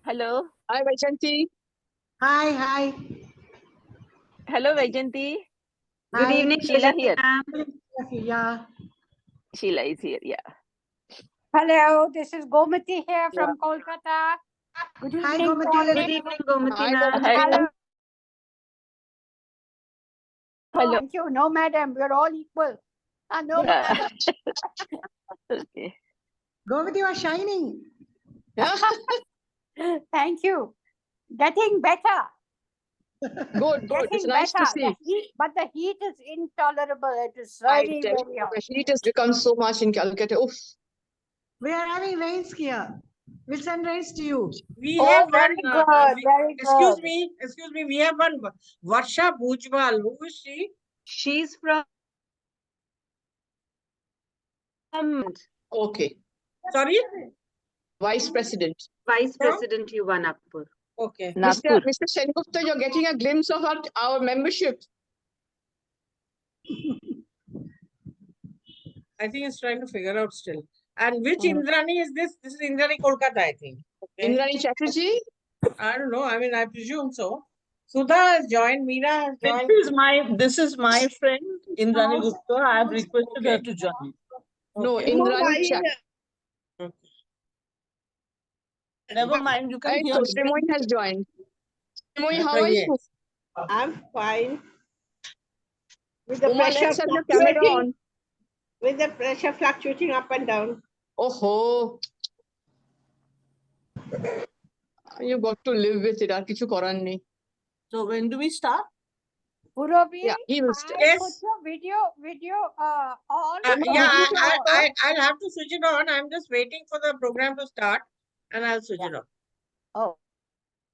Hello. Hi, Vaishanti. Hi, hi. Hello, Vaijanti. Good Hi. evening, Sheila Vaijanti here. ma'am. Yeah. Sheila is here. Yeah. Hello, this is Gomati here Yeah. from Kolkata. Good Hi, evening to all Gomati. of Good you. evening, Gomati Hi, ma'am. Gomati. Hello. Hello. Thank you. No, madam, we're all equal. No, Yeah. madam. Okay. Gomati was shining. Thank you. Getting better. Good, good. It's Getting nice to better. see. But the heat is intolerable. It is I very, tell very you, hot. the heat has become so much in Calcutta. Oof. We are having rains here. We'll send rains to you. We Oh, have very one. good. Very Excuse good. me. Excuse me. We have one. Varsha Bhujbal. Who is she? She's from Okay. Sorry. Vice President. Vice From? President Yuvanapur. Okay. Nagpur. Mr. Sengupta, you're getting a glimpse of our membership. I think it's trying to figure out still. And which Indrani is this? This is Indrani Kolkata, I think. Okay. Indrani Chatterjee. I don't know. I mean, I presume so. Sudha has joined. Meera has joined. This is my friend Indrani Gupta. I have requested her to join. No, Okay. Indrani Chat. Never mind, you can And hear so me. Srimoy has joined. Srimoy, how are you? Yes. I'm fine. With the Uma, pressure let's have your camera fluctuating, on. with the pressure fluctuating up and down. Oh, you got to live with it. Ar kichu korar nei. So when do we start? Purabi, Yeah, he will start. Yes. put your video on. Yeah, video I'll have to switch it on. I'm just waiting for the program to start and I'll switch it on. Oh.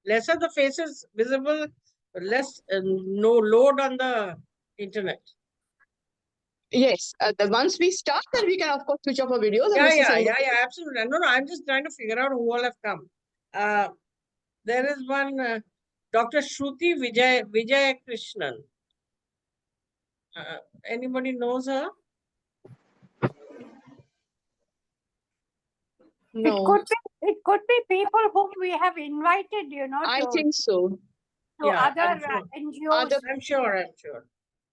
Lesser the faces visible, less no load on the internet. Yes, once we start, then we can of course switch off our videos. And Mr. Sengupta- Absolutely. No, I'm just trying to figure out who all have come. There is one Dr. Shruti Vijay Krishnan. Anybody knows her? No, It could be people whom we have invited, you know, I to, think so. to Yeah, other I'm sure. NGOs. I'm sure.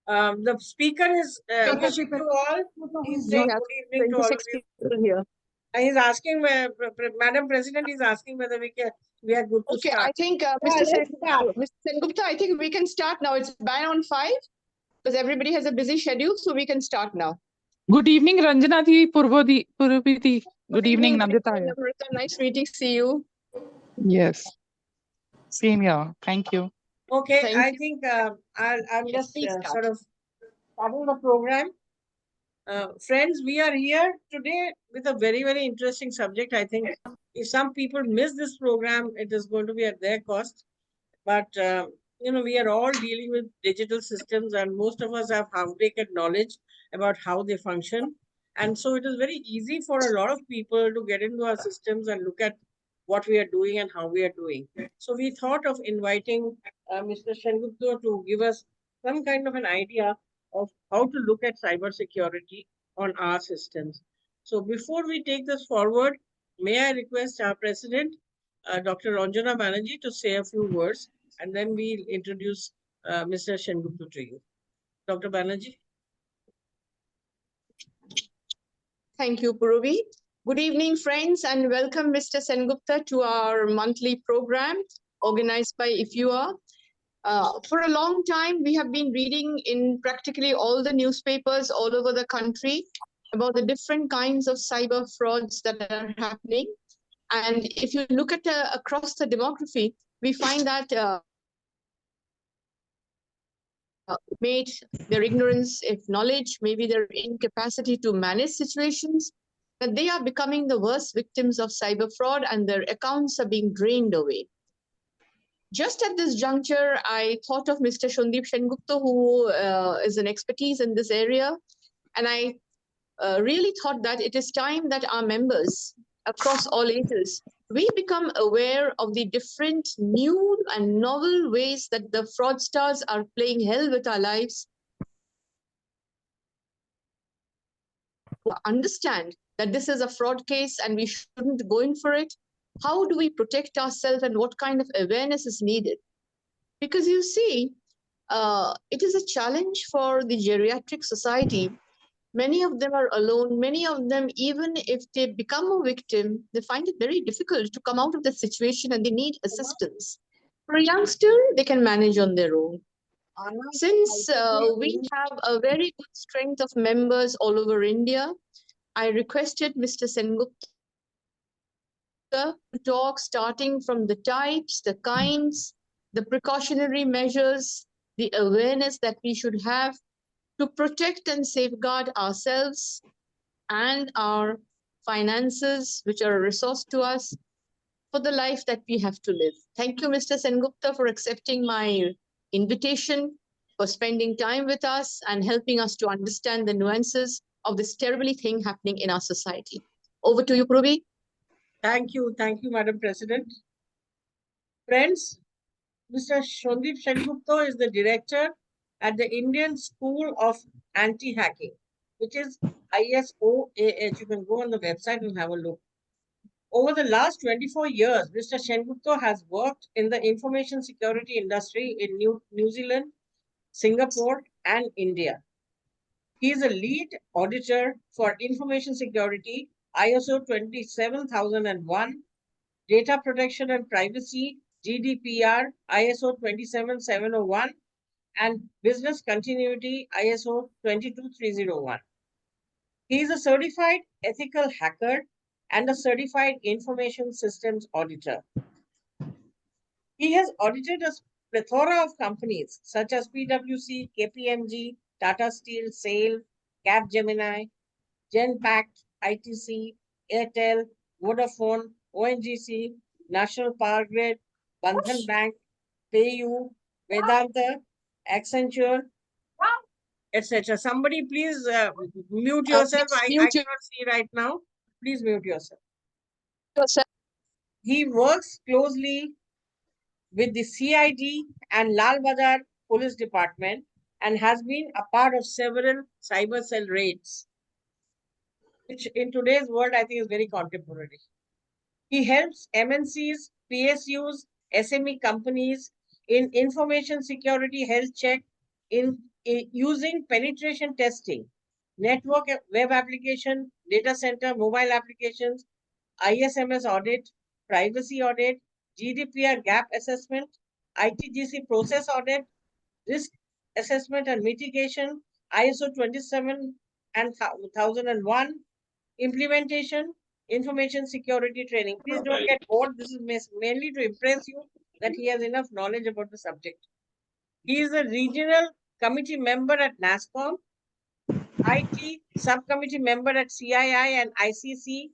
The speaker is wishing you all. He's We saying have good evening to all of 26 you. people here. And he's asking, Madam President is asking whether we are good to Okay, start. I think let's start. Mr. Sengupta, I think we can start now. It's bang on 5 because everybody has a busy schedule, so we can start now. Good evening, Ranjana Di, Purvati. Good evening, Nandita. Namrata, nice meeting. See you. Yes. Same here. Thank you. Okay, Thank I you. think I'm Yes, just please start. sort of starting the program. Friends, we are here today with a very, very interesting subject. I think if some people miss this program, it is going to be at their cost. But, we are all dealing with digital systems and most of us have half-baked knowledge about how they function. And so it is very easy for a lot of people to get into our systems and look at what we are doing and how we are doing. So we thought of inviting Mr. Sengupta to give us some kind of an idea of how to look at cybersecurity on our systems. So before we take this forward, may I request our president, Dr. Ranjana Banerjee, to say a few words, and then we'll introduce Mr. Sengupta to you. Dr. Banerjee. Thank you, Puravi. Good evening, friends, and welcome Mr. Sengupta to our monthly program organized by ISOAH. For a long time, we have been reading in practically all the newspapers all over the country about the different kinds of cyber frauds that are happening. And if you look at across the demography, we find that made their ignorance, if knowledge, maybe their incapacity to manage situations, that they are becoming the worst victims of cyber fraud and their accounts are being drained away. Just at this juncture, I thought of Mr. Sandeep Sengupta, who is an expertise in this area. And I really thought that it is time that our members across all ages, we become aware of the different new and novel ways that the fraudsters are playing hell with our lives. Understand that this is a fraud case and we shouldn't go in for it. How do we protect ourselves and what kind of awareness is needed? Because you see, it is a challenge for the geriatric society. Many of them are alone. Many of them, even if they become a victim, they find it very difficult to come out of the situation and they need assistance. For a youngster, they can manage on their own. Since we have a very good strength of members all over India, I requested Mr. Sengupta to talk starting from the types, the kinds, the precautionary measures, the awareness that we should have to protect and safeguard ourselves and our finances, which are a resource to us for the life that we have to live. Thank you, Mr. Sengupta, for accepting my invitation, for spending time with us and helping us to understand the nuances of this terribly thing happening in our society. Over to you, Purvi. Thank you, Madam President. Friends, Mr. Sandeep Sengupta is the director at the Indian School of Anti-Hacking, which is ISOAH. You can go on the website and have a look. Over the last 24 years, Mr. Sengupta has worked in the information security industry in New Zealand, Singapore, and India. He is a lead auditor for information security, ISO 27001, data protection and privacy, GDPR, ISO 27701, and business continuity, ISO 22301. He is a certified ethical hacker and a certified information systems auditor. He has audited a plethora of companies such as PwC, KPMG, Tata Steel, SAIL, Capgemini, Genpact, ITC, Airtel, Vodafone, ONGC, National Power Grid, Bandhan Bank, PayU, Vedanta, Accenture, etc. Somebody please mute yourself. I cannot see right now. Please mute yourself. He works closely with the CID and Lal Bazar Police Department and has been a part of several cyber cell raids, which in today's world I think is very contemporary. He helps MNCs, PSUs, SME companies in information security health check in using penetration testing, network web application, data center, mobile applications, ISMS audit, privacy audit, GDPR gap assessment, ITGC process audit, risk assessment and mitigation, ISO 27 and 1001, implementation, information security training. Please don't get bored. This is mainly to impress you that he has enough knowledge about the subject. He is a regional committee member at NASCOM, IT subcommittee member at CII and ICC,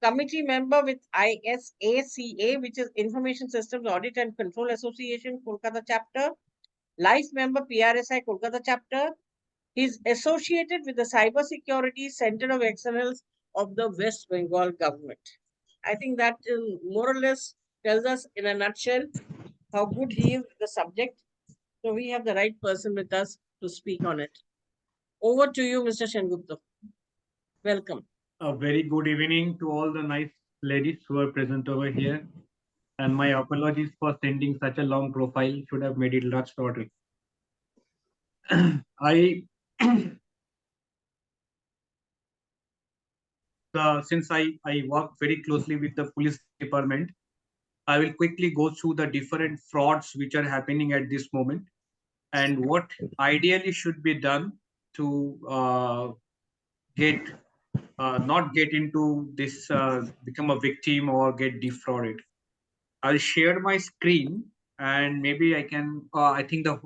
committee member with ISACA, which is Information Systems Audit and Control Association, Kolkata chapter, life member PRSI, Kolkata chapter. He is associated with the Cyber Security Center of Excellence of the West Bengal government. I think that more or less tells us in a nutshell how good he is with the subject. So we have the right person with us to speak on it. Over to you, Mr. Sengupta. Welcome. A very good evening to all the nice ladies who are present over here. And my apologies for sending such a long profile, should have made it much shorter. Since I work very closely with the police department, I will quickly go through the different frauds which are happening at this moment and what ideally should be done to not get into this, become a victim or get defrauded. I'll share my screen and maybe I can, I think the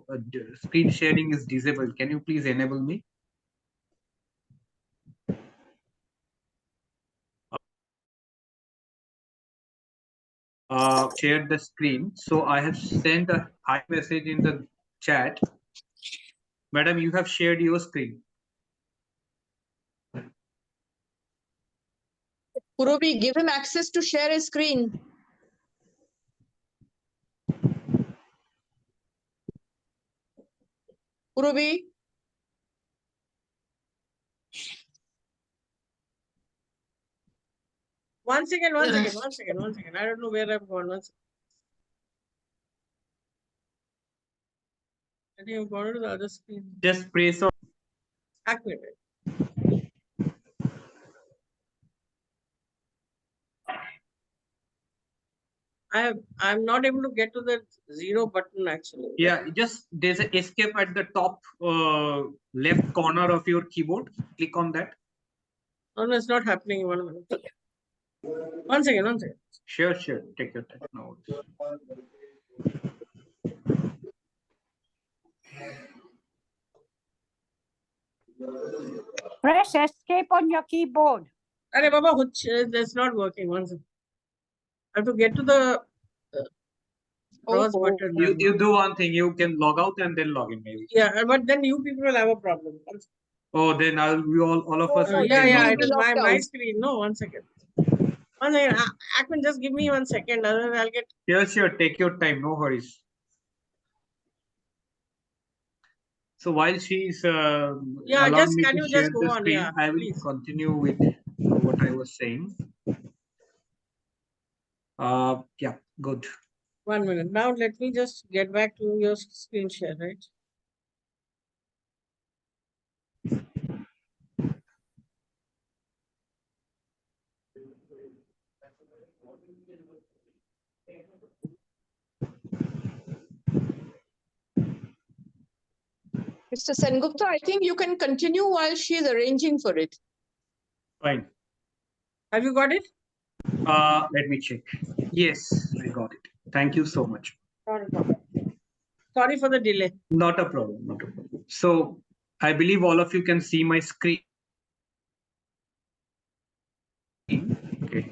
screen sharing is disabled. Can you please enable me? Share the screen. So I have sent a hi message in the chat. Madam, you have shared your screen. Purvi, give him access to share his screen. Purvi. One second. I don't know where I've gone. One second. I think I've gone to the other screen. Just press on. Activate. I'm not able to get to the 0 button actually. Yeah, just there's an escape at the top left corner of your keyboard. Click on that. No, it's not happening in 1 minute. One second. Sure. Take your time. No worries. Press escape on your keyboard. Arey Baba, that's not working. One second. I have to get to the cross button. You do one thing. You can log out and then log in maybe. Yeah, but then you people will have a problem. Oh, then we all of us. Yeah. It is my screen. No, 1 second. One second. Akman, just give me 1 second. Otherwise, I'll get. Sure. Take your time. No worries. So while she's allowing me to share the screen, I will continue with what I was saying. Yeah, good. 1 minute. Now let me just get back to your screen share, right? Mr. Sengupta, I think you can continue while she's arranging for it. Fine. Have you got it? Let me check. Yes, I got it. Thank you so much. Sorry for the delay. Not a problem. So I believe all of you can see my screen. Okay.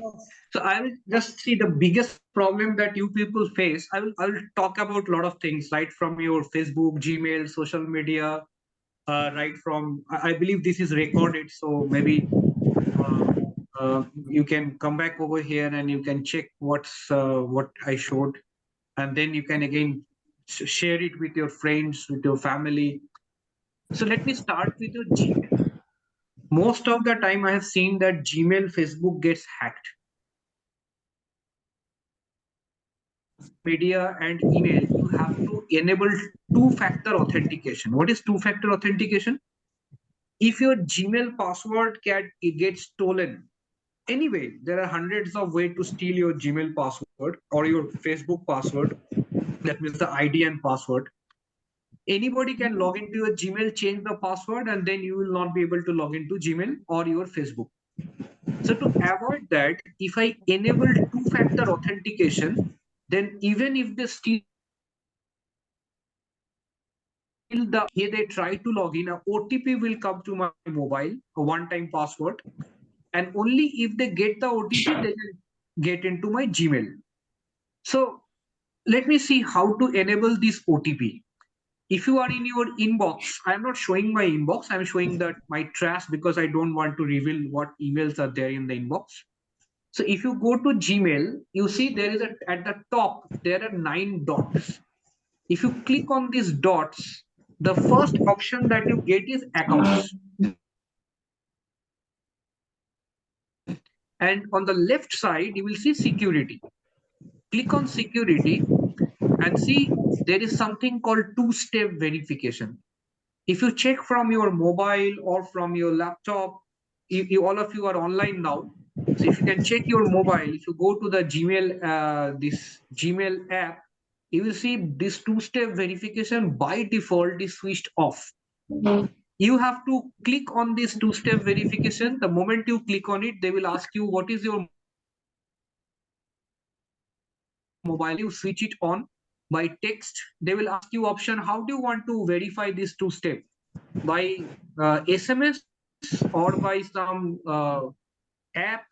So I will just see the biggest problem that you people face. I will talk about a lot of things, right from your Facebook, Gmail, social media, right from. I believe this is recorded, so maybe you can come back over here and you can check what I showed, and then you can again share it with your friends, with your family. So let me start with your Gmail. Most of the time I have seen that Gmail, Facebook gets hacked. Media and email, you have to enable two-factor authentication. What is two-factor authentication? If your Gmail password gets stolen, anyway, there are hundreds of ways to steal your Gmail password or your Facebook password. That means the ID and password. Anybody can log into your Gmail, change the password, and then you will not be able to log into Gmail or your Facebook. So to avoid that, if I enable two-factor authentication, then even if they steal they try to log in, a OTP will come to my mobile, a one-time password, and only if they get the OTP, they will get into my Gmail. So let me see how to enable this OTP. If you are in your inbox, I'm not showing my inbox, I'm showing that my trash because I don't want to reveal what emails are there in the inbox. So if you go to Gmail, you see there is at the top, there are 9 dots. If you click on these dots, the first option that you get is accounts. And on the left side, you will see security. Click on security and see there is something called two-step verification. If you check from your mobile or from your laptop, all of you are online now. So if you can check your mobile, if you go to the Gmail, this Gmail app, you will see this two-step verification by default is switched off. You have to click on this two-step verification. The moment you click on it, they will ask you what is your mobile. You switch it on by text. They will ask you option, how do you want to verify this two-step? By SMS or by some app.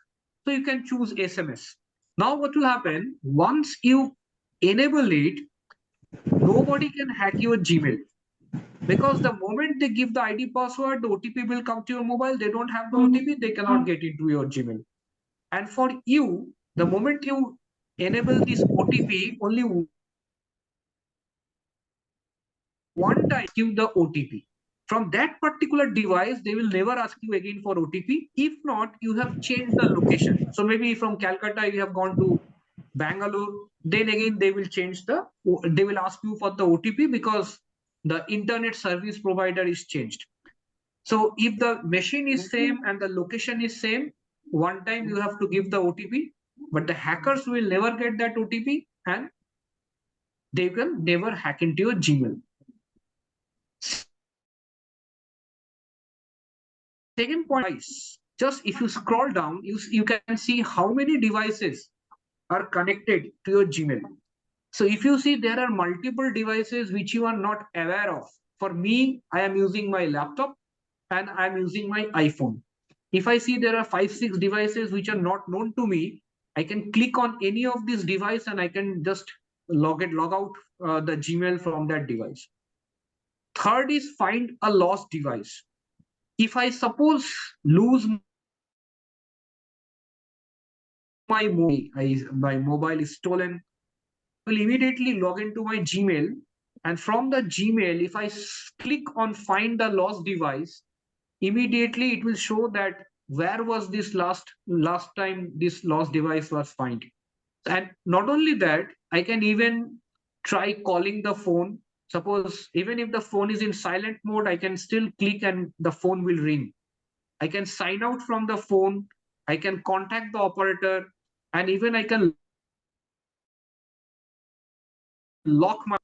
So you can choose SMS. Now what will happen, once you enable it, nobody can hack your Gmail. Because the moment they give the ID password, the OTP will come to your mobile. They don't have the OTP, they cannot get into your Gmail. And for you, the moment you enable this OTP, only one time give the OTP. From that particular device, they will never ask you again for OTP. If not, you have changed the location. So maybe from Calcutta, you have gone to Bangalore, then again they will ask you for the OTP because the internet service provider is changed. So if the machine is same and the location is same, one time you have to give the OTP, but the hackers will never get that OTP and they will never hack into your Gmail. Second point is, just if you scroll down, you can see how many devices are connected to your Gmail. So if you see there are multiple devices which you are not aware of. For me, I am using my laptop and I am using my iPhone. If I see there are 5-6 devices which are not known to me, I can click on any of these devices and I can just log out the Gmail from that device. Third is find a lost device. If I suppose lose my mobile is stolen, I will immediately log into my Gmail, and from the Gmail, if I click on find the lost device, immediately it will show that where was this last time this lost device was found. And not only that, I can even try calling the phone. Suppose even if the phone is in silent mode, I can still click and the phone will ring. I can sign out from the phone, I can contact the operator, and even I can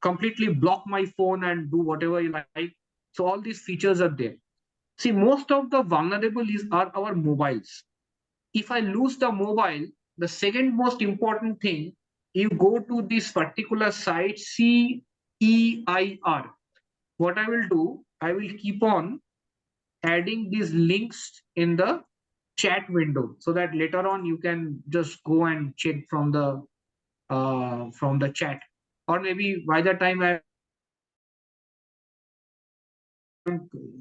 completely block my phone and do whatever you like. So all these features are there. See, most of the vulnerabilities are our mobiles. If I lose the mobile, the second most important thing, you go to this particular site, CEIR. What I will do, I will keep on adding these links in the chat window so that later on you can just go and check from the chat, or maybe by the time I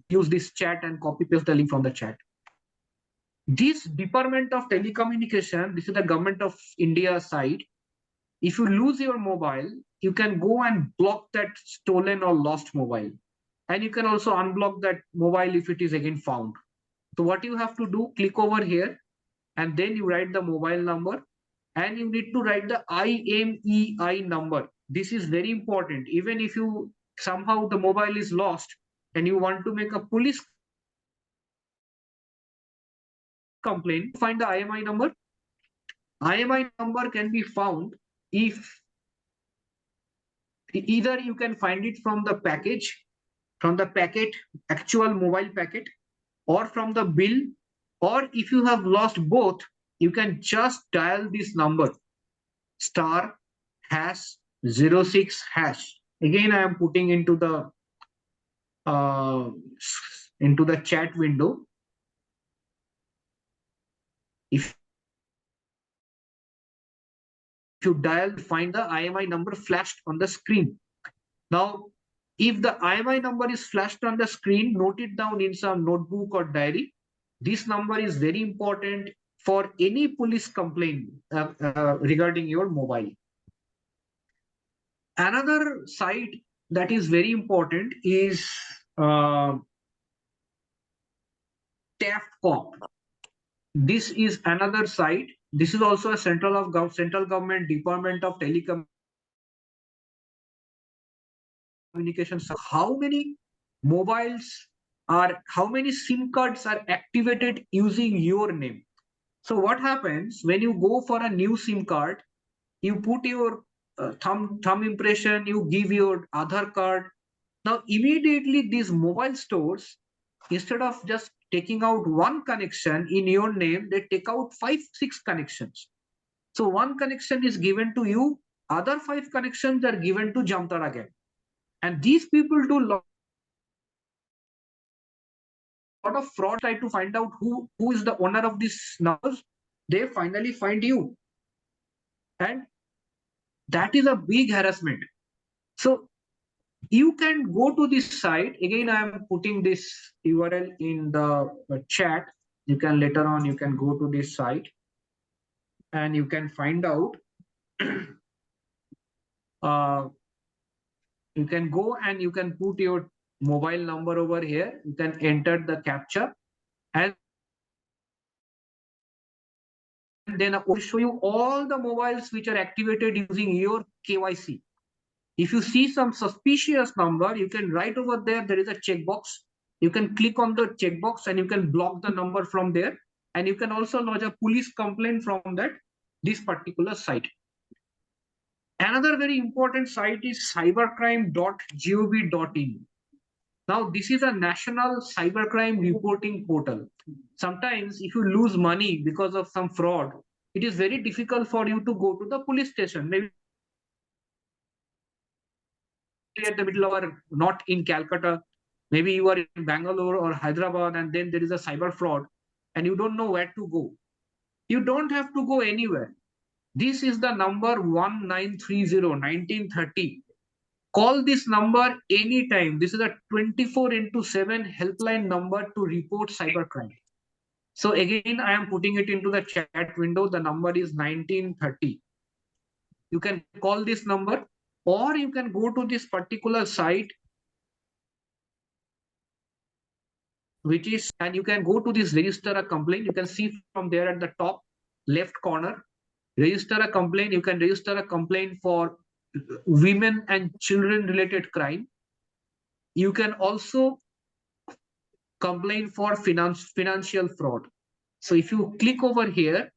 use this chat and copy paste the link from the chat. This Department of Telecommunication, this is the Government of India site. If you lose your mobile, you can go and block that stolen or lost mobile. And you can also unblock that mobile if it is again found. So what you have to do, click over here, and then you write the mobile number, and you need to write the IMEI number. This is very important. Even if you somehow the mobile is lost and you want to make a police complaint, find the IMEI number. IMEI number can be found if either you can find it from the package, actual mobile packet, or from the bill, or if you have lost both, you can just dial this number *#06#. Again, I am putting into the chat window. If you dial, find the IMEI number flashed on the screen. Now, if the IMEI number is flashed on the screen, note it down in some notebook or diary. This number is very important for any police complaint regarding your mobile. Another site that is very important is TAFCOP. This is another site. This is also a central government Department of Telecommunications. How many how many SIM cards are activated using your name? So what happens when you go for a new SIM card, you put your thumb impression, you give your Aadhaar card. Now immediately these mobile stores, instead of just taking out one connection in your name, they take out 5-6 connections. So one connection is given to you, other 5 connections are given to Jamtara again. And these people do lot of fraud, try to find out who is the owner of these numbers. They finally find you. And that is a big harassment. So you can go to this site. Again, I am putting this URL in the chat. You can later on, you can go to this site and you can find out. You can go and you can put your mobile number over here. You can enter the captcha, and then I will show you all the mobiles which are activated using your KYC. If you see some suspicious number, you can write over there. There is a checkbox. You can click on the checkbox and you can block the number from there. And you can also lodge a police complaint from this particular site. Another very important site is cybercrime.gov.in. Now, this is a national cybercrime reporting portal. Sometimes if you lose money because of some fraud, it is very difficult for you to go to the police station. Maybe at the middle of or not in Calcutta, maybe you are in Bangalore or Hyderabad, and then there is a cyber fraud and you don't know where to go. You don't have to go anywhere. This is the number 1930-1930. Call this number anytime. This is a 24/7 helpline number to report cybercrime. So again, I am putting it into the chat window. The number is 1930. You can call this number, or you can go to this particular site, which is, and you can go to this register a complaint. You can see from there at the top left corner, register a complaint. You can register a complaint for women and children related crime. You can also complain for financial fraud. So if you click over here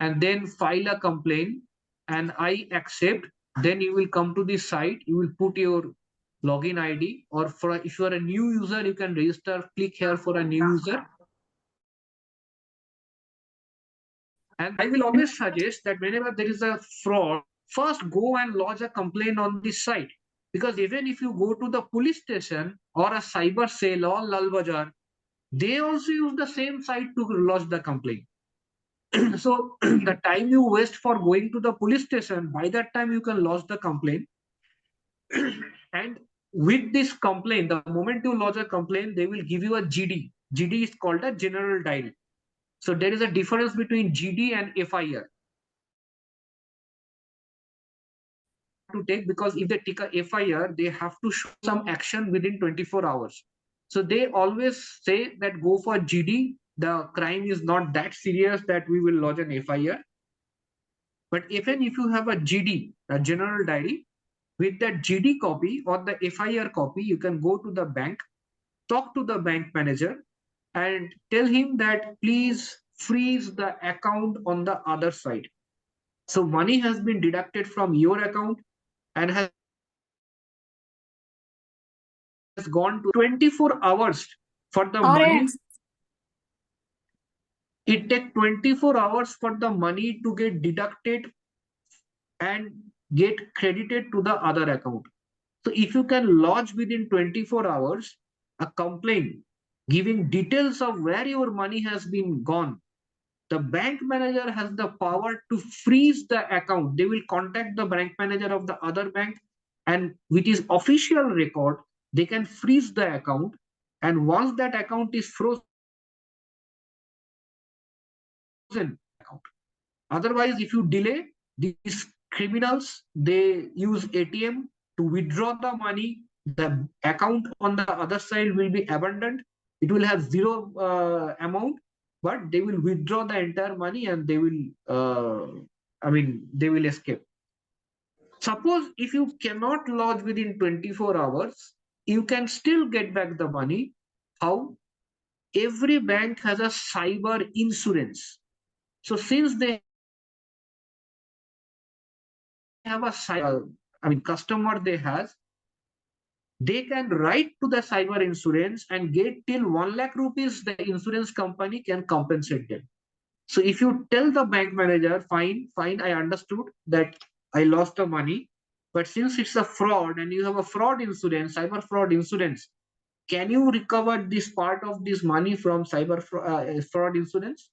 and then file a complaint and I accept, then you will come to this site. You will put your login ID, or if you are a new user, you can register. Click here for a new user. And I will always suggest that whenever there is a fraud, first go and lodge a complaint on this site. Because even if you go to the police station or a cyber cell or Lal Bazaar, they also use the same site to lodge the complaint. So the time you waste for going to the police station, by that time you can lodge the complaint. And with this complaint, the moment you lodge a complaint, they will give you a GD. GD is called a general diary. So there is a difference between GD and FIR. To take, because if they take a FIR, they have to show some action within 24 hours. So they always say that go for GD. The crime is not that serious that we will lodge an FIR. But even if you have a GD, a general diary, with that GD copy or the FIR copy, you can go to the bank, talk to the bank manager and tell him that please freeze the account on the other side. So money has been deducted from your account and has gone to 24 hours for the money. It takes 24 hours for the money to get deducted and get credited to the other account. So if you can lodge within 24 hours a complaint giving details of where your money has been gone, the bank manager has the power to freeze the account. They will contact the bank manager of the other bank, and with his official record, they can freeze the account. And once that account is frozen, otherwise, if you delay, these criminals, they use ATM to withdraw the money. The account on the other side will be abandoned. It will have zero amount, but they will withdraw the entire money and they will, they will escape. Suppose if you cannot lodge within 24 hours, you can still get back the money. How? Every bank has a cyber insurance. So since they have a customer they can write to the cyber insurance and get till 1 lakh rupees, the insurance company can compensate them. So if you tell the bank manager, fine, I understood that I lost the money, but since it's a fraud and you have a fraud insurance, cyber fraud insurance, can you recover this part of this money from cyber fraud insurance?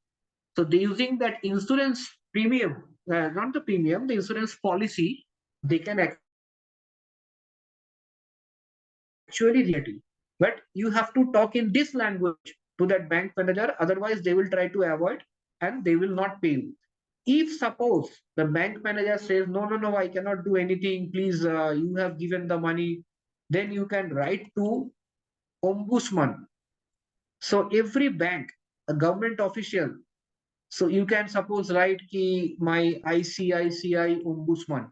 So they're using that insurance premium, not the premium, the insurance policy, they can actually reality. But you have to talk in this language to that bank manager, otherwise they will try to avoid and they will not pay you. If suppose the bank manager says, no, I cannot do anything, please, you have given the money, then you can write to ombudsman. So every bank, a government official, so you can suppose write ki my ICICI ombudsman.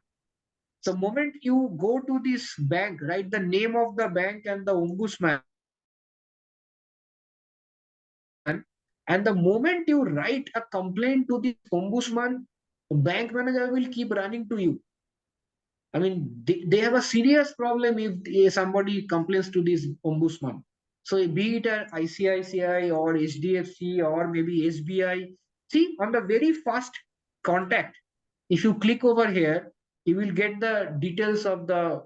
The moment you go to this bank, write the name of the bank and the ombudsman, and the moment you write a complaint to the ombudsman, bank manager will keep running to you. I mean, they have a serious problem if somebody complains to this ombudsman. So be it an ICICI or HDFC or maybe SBI, see on the very first contact, if you click over here, you will get the details of the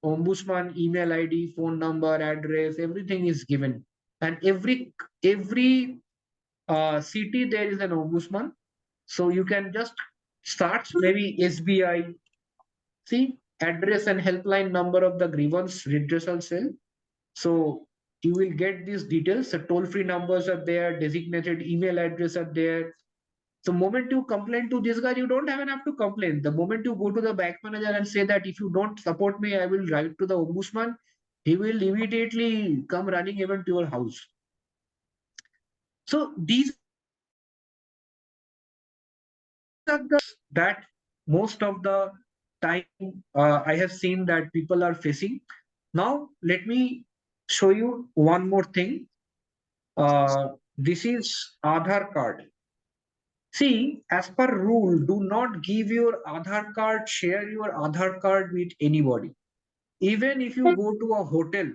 ombudsman, email ID, phone number, address, everything is given. And every city there is an ombudsman. So you can just start maybe SBI, see address and helpline number of the grievance redressal cell. So you will get these details. The toll-free numbers are there, designated email address are there. So moment you complain to this guy, you don't even have to complain. The moment you go to the bank manager and say that if you don't support me, I will write to the ombudsman, he will immediately come running even to your house. So these are the that most of the time I have seen that people are facing. Now let me show you one more thing. This is Aadhaar card. See, as per rule, do not give your Aadhaar card, share your Aadhaar card with anybody. Even if you go to a hotel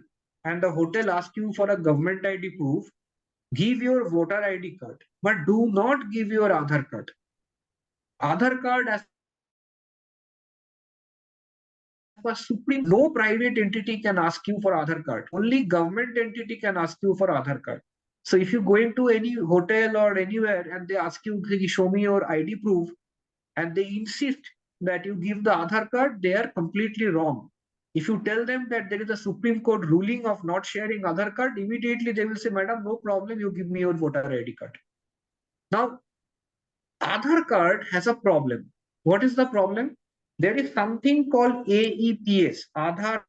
and the hotel asks you for a government ID proof, give your voter ID card, but do not give your Aadhaar card. Aadhaar card, as per Supreme, no private entity can ask you for Aadhaar card. Only government entity can ask you for Aadhaar card. So if you go into any hotel or anywhere and they ask you, show me your ID proof, and they insist that you give the Aadhaar card, they are completely wrong. If you tell them that there is a Supreme Court ruling of not sharing Aadhaar card, immediately they will say, madam, no problem, you give me your voter ID card. Now, Aadhaar card has a problem. What is the problem? There is something called AEPS, Aadhaar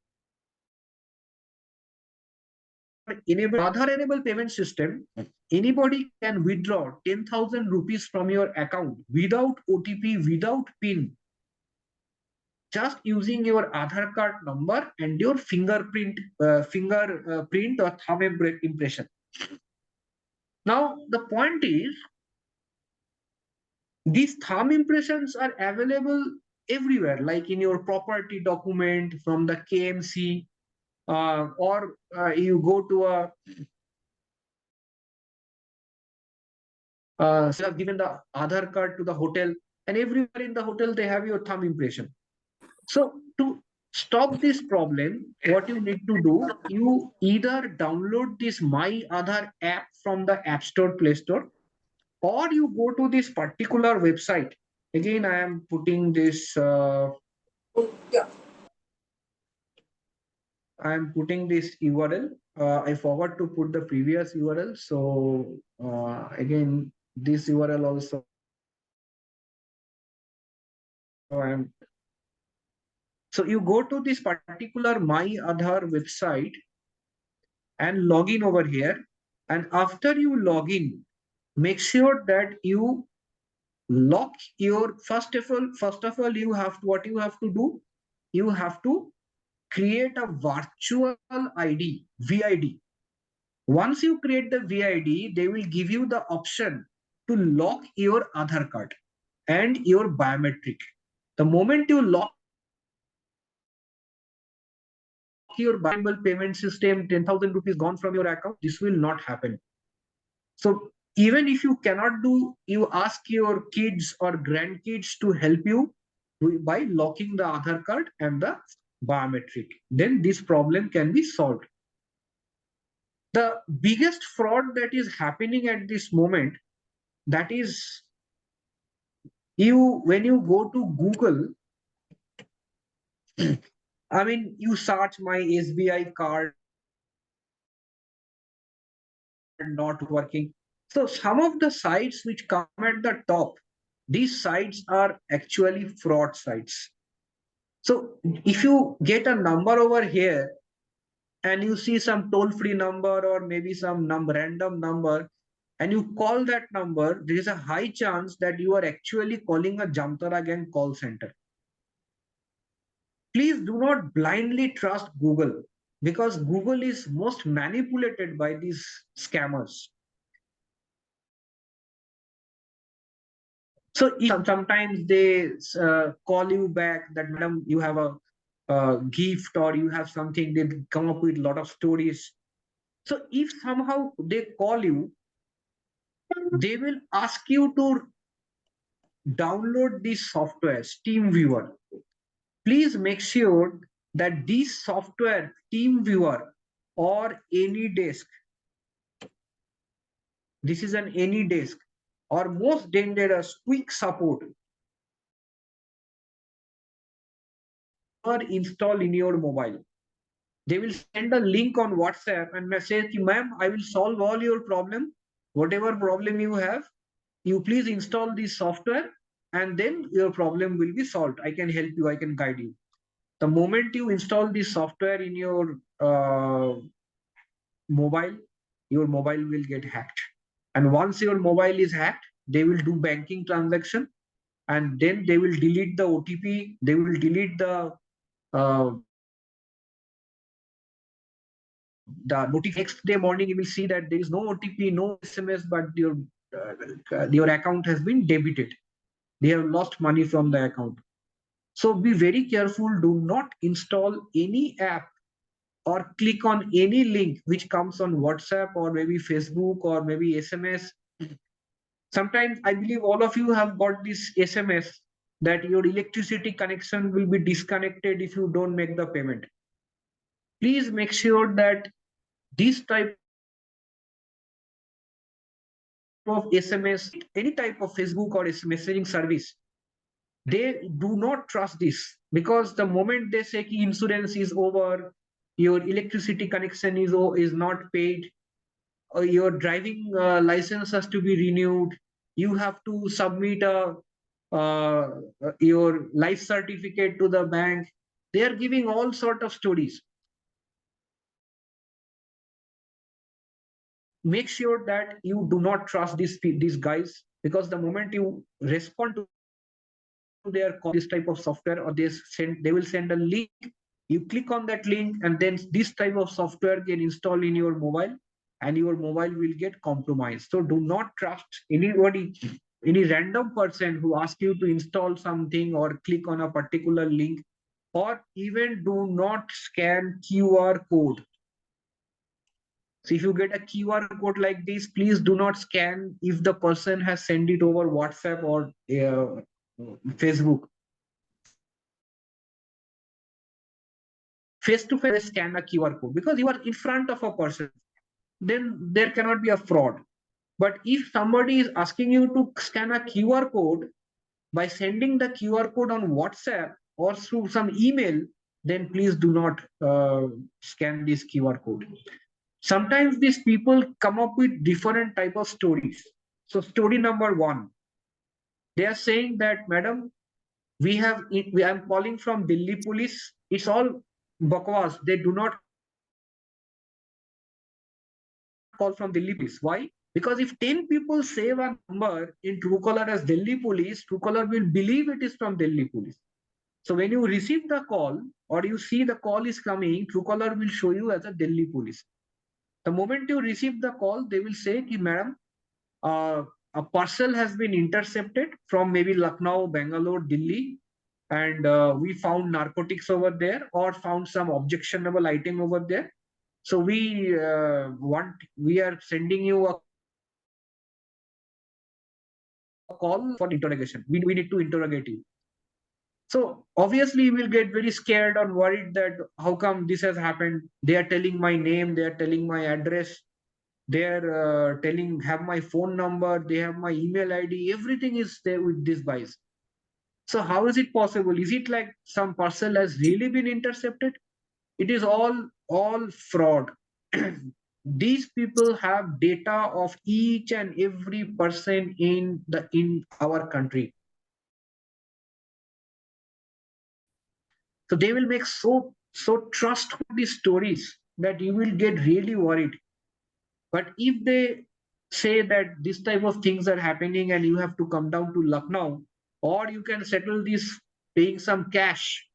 enabled payment system. Anybody can withdraw 10,000 rupees from your account without OTP, without PIN, just using your Aadhaar card number and your fingerprint or thumb impression. Now, the point is, these thumb impressions are available everywhere, like in your property document from the KMC, or you go to a so you have given the Aadhaar card to the hotel, and everywhere in the hotel they have your thumb impression. So to stop this problem, what you need to do, you either download this My Aadhaar app from the App Store, Play Store, or you go to this particular website. Again, I am putting this. I am putting this URL. I forgot to put the previous URL. So again, this URL also. So you go to this particular My Aadhaar website and log in over here. And after you log in, make sure that you lock your, first of all, you have to, what you have to do, you have to create a virtual ID, VID. Once you create the VID, they will give you the option to lock your Aadhaar card and your biometric. The moment you lock your biometric payment system, 10,000 rupees gone from your account, this will not happen. So even if you cannot do, you ask your kids or grandkids to help you by locking the Aadhaar card and the biometric. Then this problem can be solved. The biggest fraud that is happening at this moment, that is, when you go to Google, I mean, you search my SBI card not working. So some of the sites which come at the top, these sites are actually fraud sites. So if you get a number over here and you see some toll-free number or maybe some random number, and you call that number, there is a high chance that you are actually calling a Jamtara gang call center. Please do not blindly trust Google, because Google is most manipulated by these scammers. So sometimes they call you back that, madam, you have a gift or you have something, they come up with a lot of stories. So if somehow they call you, they will ask you to download this software, Steam Viewer. Please make sure that this software, Team Viewer or AnyDesk, this is an AnyDesk, or most dangerous quick support, or install in your mobile. They will send a link on WhatsApp and message, ma'am, I will solve all your problem. Whatever problem you have, you please install this software and then your problem will be solved. I can help you, I can guide you. The moment you install this software in your mobile will get hacked. And once your mobile is hacked, they will do banking transaction, and then they will delete the OTP, they will delete the notification. Next day morning, you will see that there is no OTP, no SMS, but your account has been debited. They have lost money from the account. So be very careful. Do not install any app or click on any link which comes on WhatsApp or maybe Facebook or maybe SMS. Sometimes I believe all of you have got this SMS that your electricity connection will be disconnected if you don't make the payment. Please make sure that this type of SMS, any type of Facebook or messaging service, they do not trust this, because the moment they say insurance is over, your electricity connection is not paid, or your driving license has to be renewed, you have to submit your life certificate to the bank. They are giving all sort of stories. Make sure that you do not trust these guys, because the moment you respond to their call, this type of software, or they will send a link, you click on that link, and then this type of software get installed in your mobile, and your mobile will get compromised. So do not trust anybody, any random person who asks you to install something or click on a particular link, or even do not scan QR code. So if you get a QR code like this, please do not scan if the person has sent it over WhatsApp or Facebook. Face-to-face scan a QR code, because you are in front of a person. Then there cannot be a fraud. But if somebody is asking you to scan a QR code by sending the QR code on WhatsApp or through some email, then please do not scan this QR code. Sometimes these people come up with different type of stories. So story number one, they are saying that, madam, I'm calling from Delhi police. It's all bakwas. They do not call from Delhi police. Why? Because if 10 people save a number in Truecaller as Delhi police, Truecaller will believe it is from Delhi police. So when you receive the call or you see the call is coming, Truecaller will show you as a Delhi police. The moment you receive the call, they will say, madam, a parcel has been intercepted from maybe Lucknow, Bangalore, Delhi, and we found narcotics over there or found some objectionable item over there. So we are sending you a call for interrogation. We need to interrogate you. So obviously you will get very scared or worried that how come this has happened? They are telling my name, they are telling my address, they are have my phone number, they have my email ID, everything is there with these guys. So how is it possible? Is it like some parcel has really been intercepted? It is all fraud. These people have data of each and every person in our country. So they will make so trustworthy stories that you will get really worried. But if they say that this type of things are happening and you have to come down to Lucknow, or you can settle this paying some cash,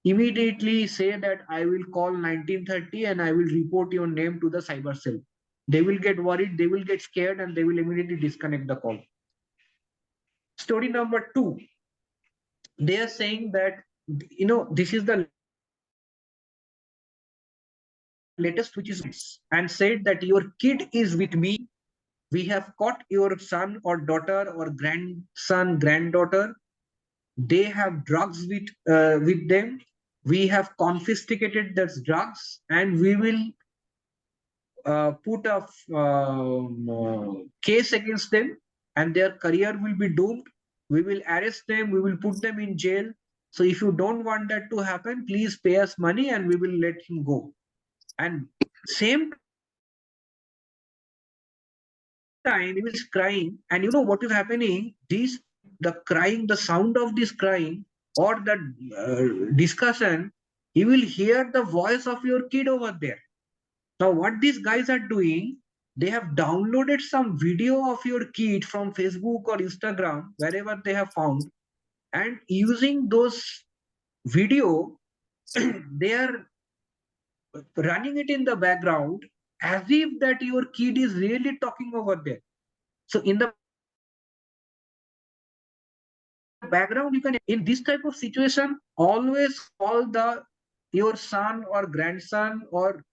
immediately say that I will call 1930 and I will report your name to the cyber cell. They will get worried, they will get scared, and they will immediately disconnect the call. Story number 2, they are saying that, this is the latest, which is, and said that your kid is with me. We have caught your son or daughter or grandson, granddaughter. They have drugs with them. We have confiscated those drugs, and we will put a case against them, and their career will be doomed. We will arrest them. We will put them in jail. So if you don't want that to happen, please pay us money, and we will let him go. And same time he was crying, and you know what is happening? The crying, the sound of this crying or the discussion, you will hear the voice of your kid over there. Now what these guys are doing, they have downloaded some video of your kid from Facebook or Instagram, wherever they have found, and using those video they are running it in the background as if that your kid is really talking over there. So in the background, you can, in this type of situation, always call your son or grandson or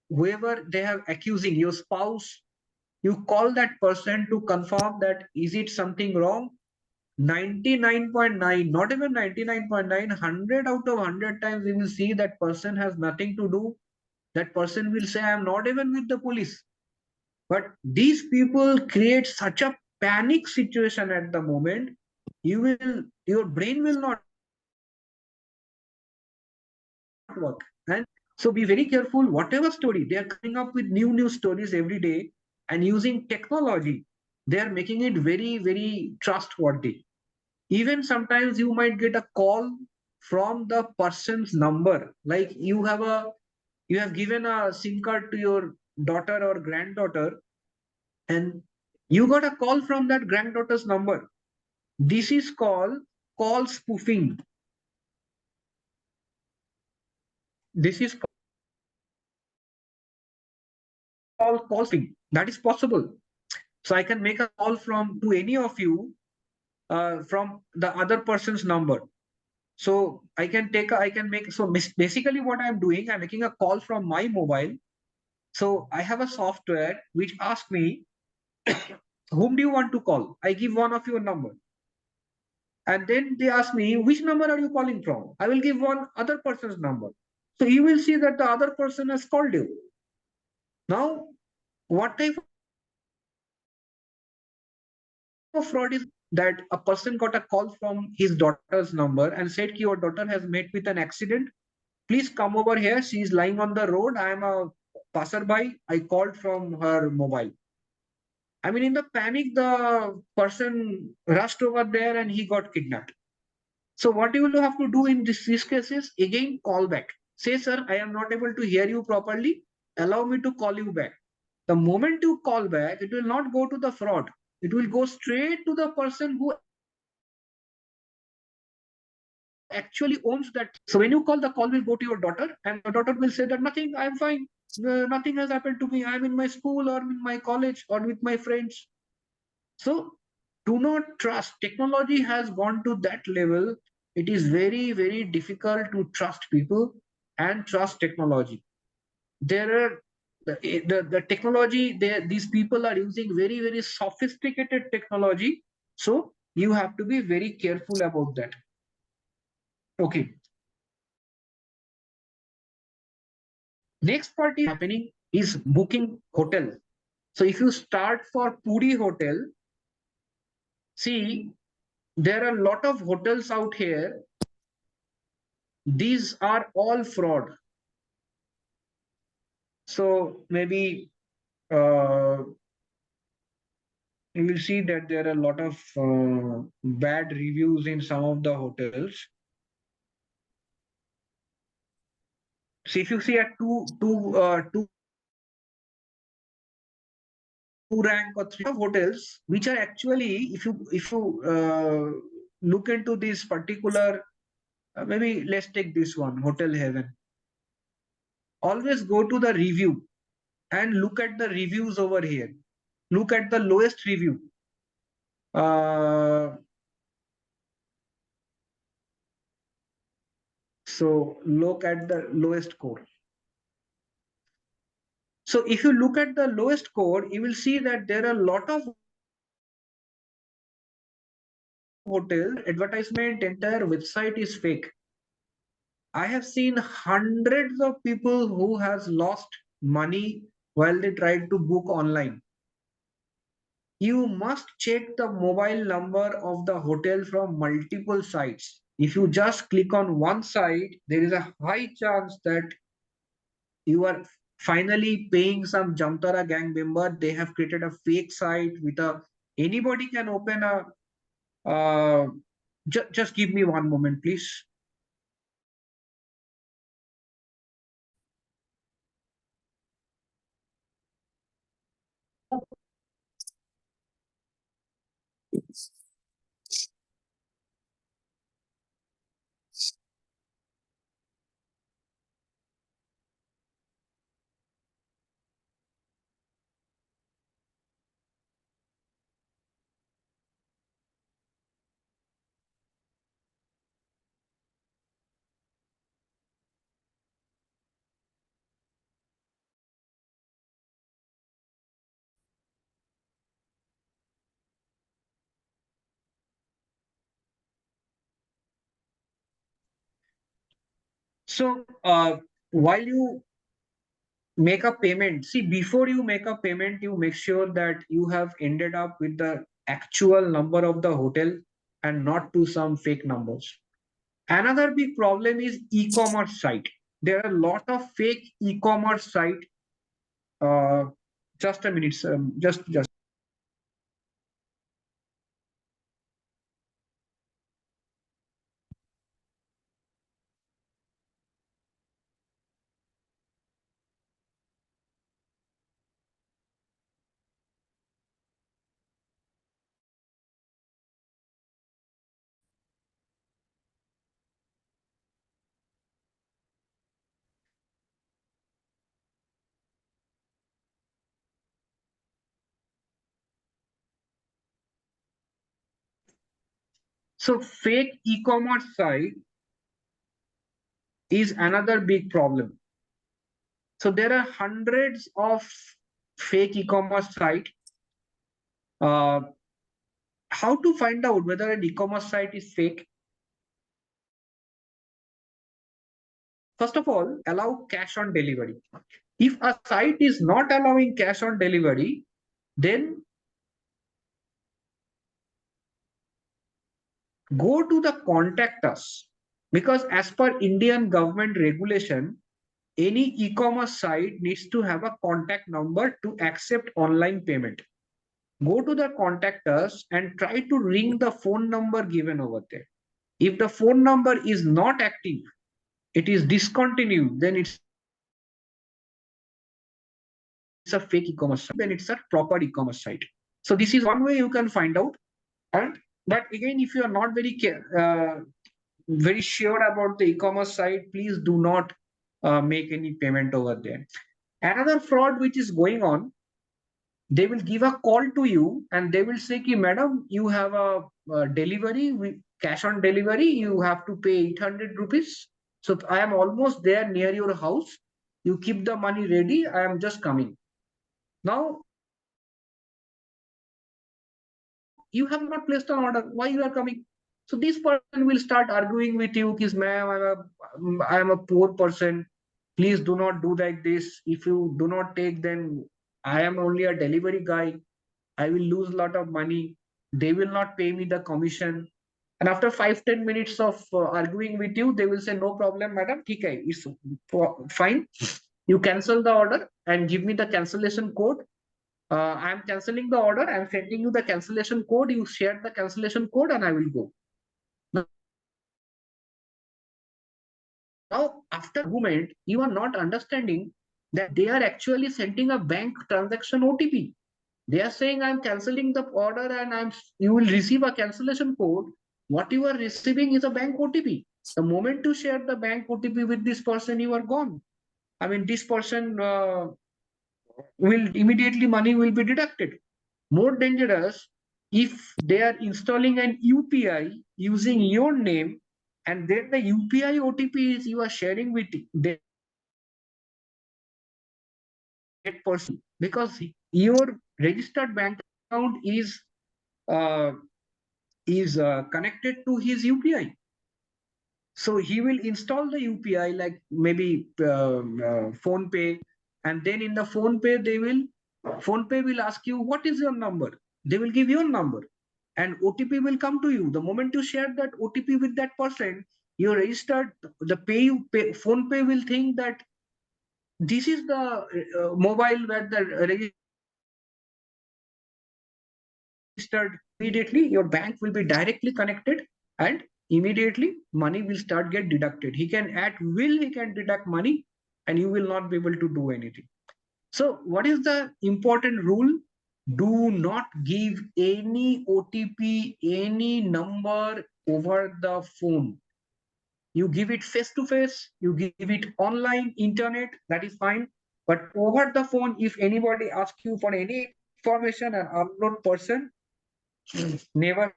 whoever they have accusing, your spouse. You call that person to confirm that is it something wrong. 99.9, not even 99.9, 100 out of 100 times you will see that person has nothing to do. That person will say, I am not even with the police. But these people create such a panic situation at the moment. Your brain will not work. And so be very careful. Whatever story, they are coming up with new stories every day, and using technology, they are making it very, very trustworthy. Even sometimes you might get a call from the person's number. Like you have given a SIM card to your daughter or granddaughter, and you got a call from that granddaughter's number. This is called call spoofing. This is called call spoofing. That is possible. So I can make a call to any of you from the other person's number. So basically what I'm doing, I'm making a call from my mobile. So I have a software which asks me, whom do you want to call? I give one of your number. And then they ask me, which number are you calling from? I will give one other person's number. So you will see that the other person has called you. Now, what type of fraud is that? A person got a call from his daughter's number and said, your daughter has met with an accident. Please come over here. She is lying on the road. I am a passerby. I called from her mobile. I mean, in the panic, the person rushed over there and he got kidnapped. So what you will have to do in these cases, again, call back. Say, sir, I am not able to hear you properly. Allow me to call you back. The moment you call back, it will not go to the fraud. It will go straight to the person who actually owns that. So when you call, the call will go to your daughter, and your daughter will say that nothing, I'm fine. Nothing has happened to me. I'm in my school or in my college or with my friends. So do not trust. Technology has gone to that level. It is very, very difficult to trust people and trust technology. There are the technology, these people are using very, very sophisticated technology. So you have to be very careful about that. Okay. Next part is happening is booking hotel. So if you start for Puri hotel, see, there are a lot of hotels out here. These are all fraud. So maybe you will see that there are a lot of bad reviews in some of the hotels. So if you see a two rank or three hotels, which are actually, if you look into this particular, maybe let's take this one, Hotel Heaven. Always go to the review and look at the reviews over here. Look at the lowest review. So look at the lowest score. So if you look at the lowest score, you will see that there are a lot of hotel advertisement, entire website is fake. I have seen hundreds of people who has lost money while they tried to book online. You must check the mobile number of the hotel from multiple sites. If you just click on one site, there is a high chance that you are finally paying some Jamtara gang member. They have created a fake site with a, anybody can open a, just give me one moment, please. So while you make a payment, see, before you make a payment, you make sure that you have ended up with the actual number of the hotel and not to some fake numbers. Another big problem is e-commerce site. There are a lot of fake e-commerce site. Just a minute, just. So fake e-commerce site is another big problem. So there are hundreds of fake e-commerce site. How to find out whether an e-commerce site is fake? First of all, allow cash on delivery. If a site is not allowing cash on delivery, then go to the contact us, because as per Indian government regulation, any e-commerce site needs to have a contact number to accept online payment. Go to the contact us and try to ring the phone number given over there. If the phone number is not active, it is discontinued, then it's a fake e-commerce site, then it's a proper e-commerce site. So this is one way you can find out. And but again, if you are not very sure about the e-commerce site, please do not make any payment over there. Another fraud which is going on, they will give a call to you and they will say, ki, madam, you have a delivery, cash on delivery, you have to pay 800 rupees. So I am almost there near your house. You keep the money ready. I am just coming. Now, you have not placed an order. Why you are coming? So this person will start arguing with you, "Kis ma'am, I am a poor person. Please do not do like this. If you do not take, then I am only a delivery guy. I will lose a lot of money. They will not pay me the commission." And after 5-10 minutes of arguing with you, they will say, "No problem, madam. ठीक है, it's fine. You cancel the order and give me the cancellation code. I am cancelling the order. I am sending you the cancellation code. You share the cancellation code and I will go." Now, after argument, you are not understanding that they are actually sending a bank transaction OTP. They are saying, I'm canceling the order and you will receive a cancellation code. What you are receiving is a bank OTP. The moment you share the bank OTP with this person, you are gone. I mean, this person will immediately money will be deducted. More dangerous if they are installing an UPI using your name, and then the UPI OTP is you are sharing with that person, because your registered bank account uh, is connected to his UPI. So he will install the UPI, like maybe phone pay, and then in the phone pay will ask you, what is your number? They will give your number and OTP will come to you. The moment you share that OTP with that person, you registered the phone pay will think that this is the mobile where the registered. Immediately your bank will be directly connected, and immediately money will start get deducted. He can deduct money, and you will not be able to do anything. So what is the important rule? Do not give any OTP, any number over the phone. You give it face to face, you give it online, internet, that is fine. But over the phone, if anybody asks you for any information, an unknown person, never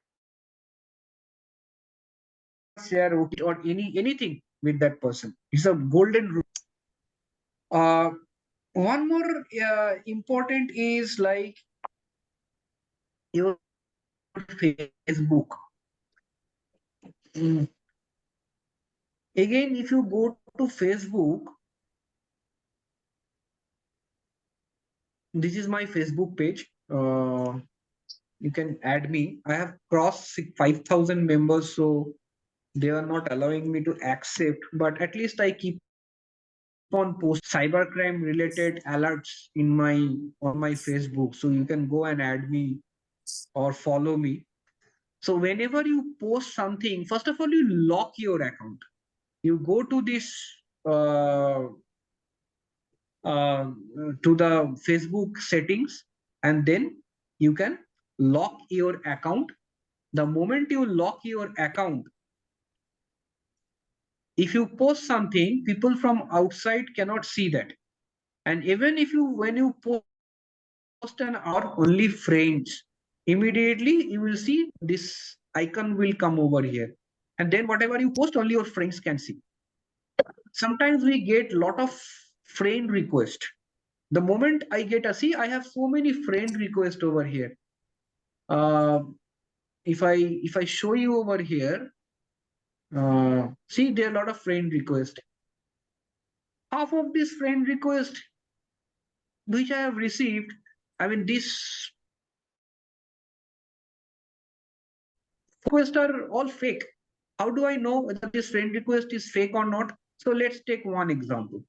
share OTP or anything with that person. It's a golden rule. One more important is like your Facebook. Again, if you go to Facebook, this is my Facebook page. You can add me. I have crossed 5,000 members, so they are not allowing me to accept, but at least I keep on post cybercrime related alerts on my Facebook. So you can go and add me or follow me. So whenever you post something, first of all, you lock your account. You go to this to the Facebook settings, and then you can lock your account. The moment you lock your account, if you post something, people from outside cannot see that. And even if when you post an hour, only friends, immediately you will see this icon will come over here. And then whatever you post, only your friends can see. Sometimes we get a lot of friend request. The moment I get I have so many friend requests over here. If I show you over here, see, there are a lot of friend requests. Half of this friend request which I have received, I mean, this requests are all fake. How do I know whether this friend request is fake or not? So let's take one example.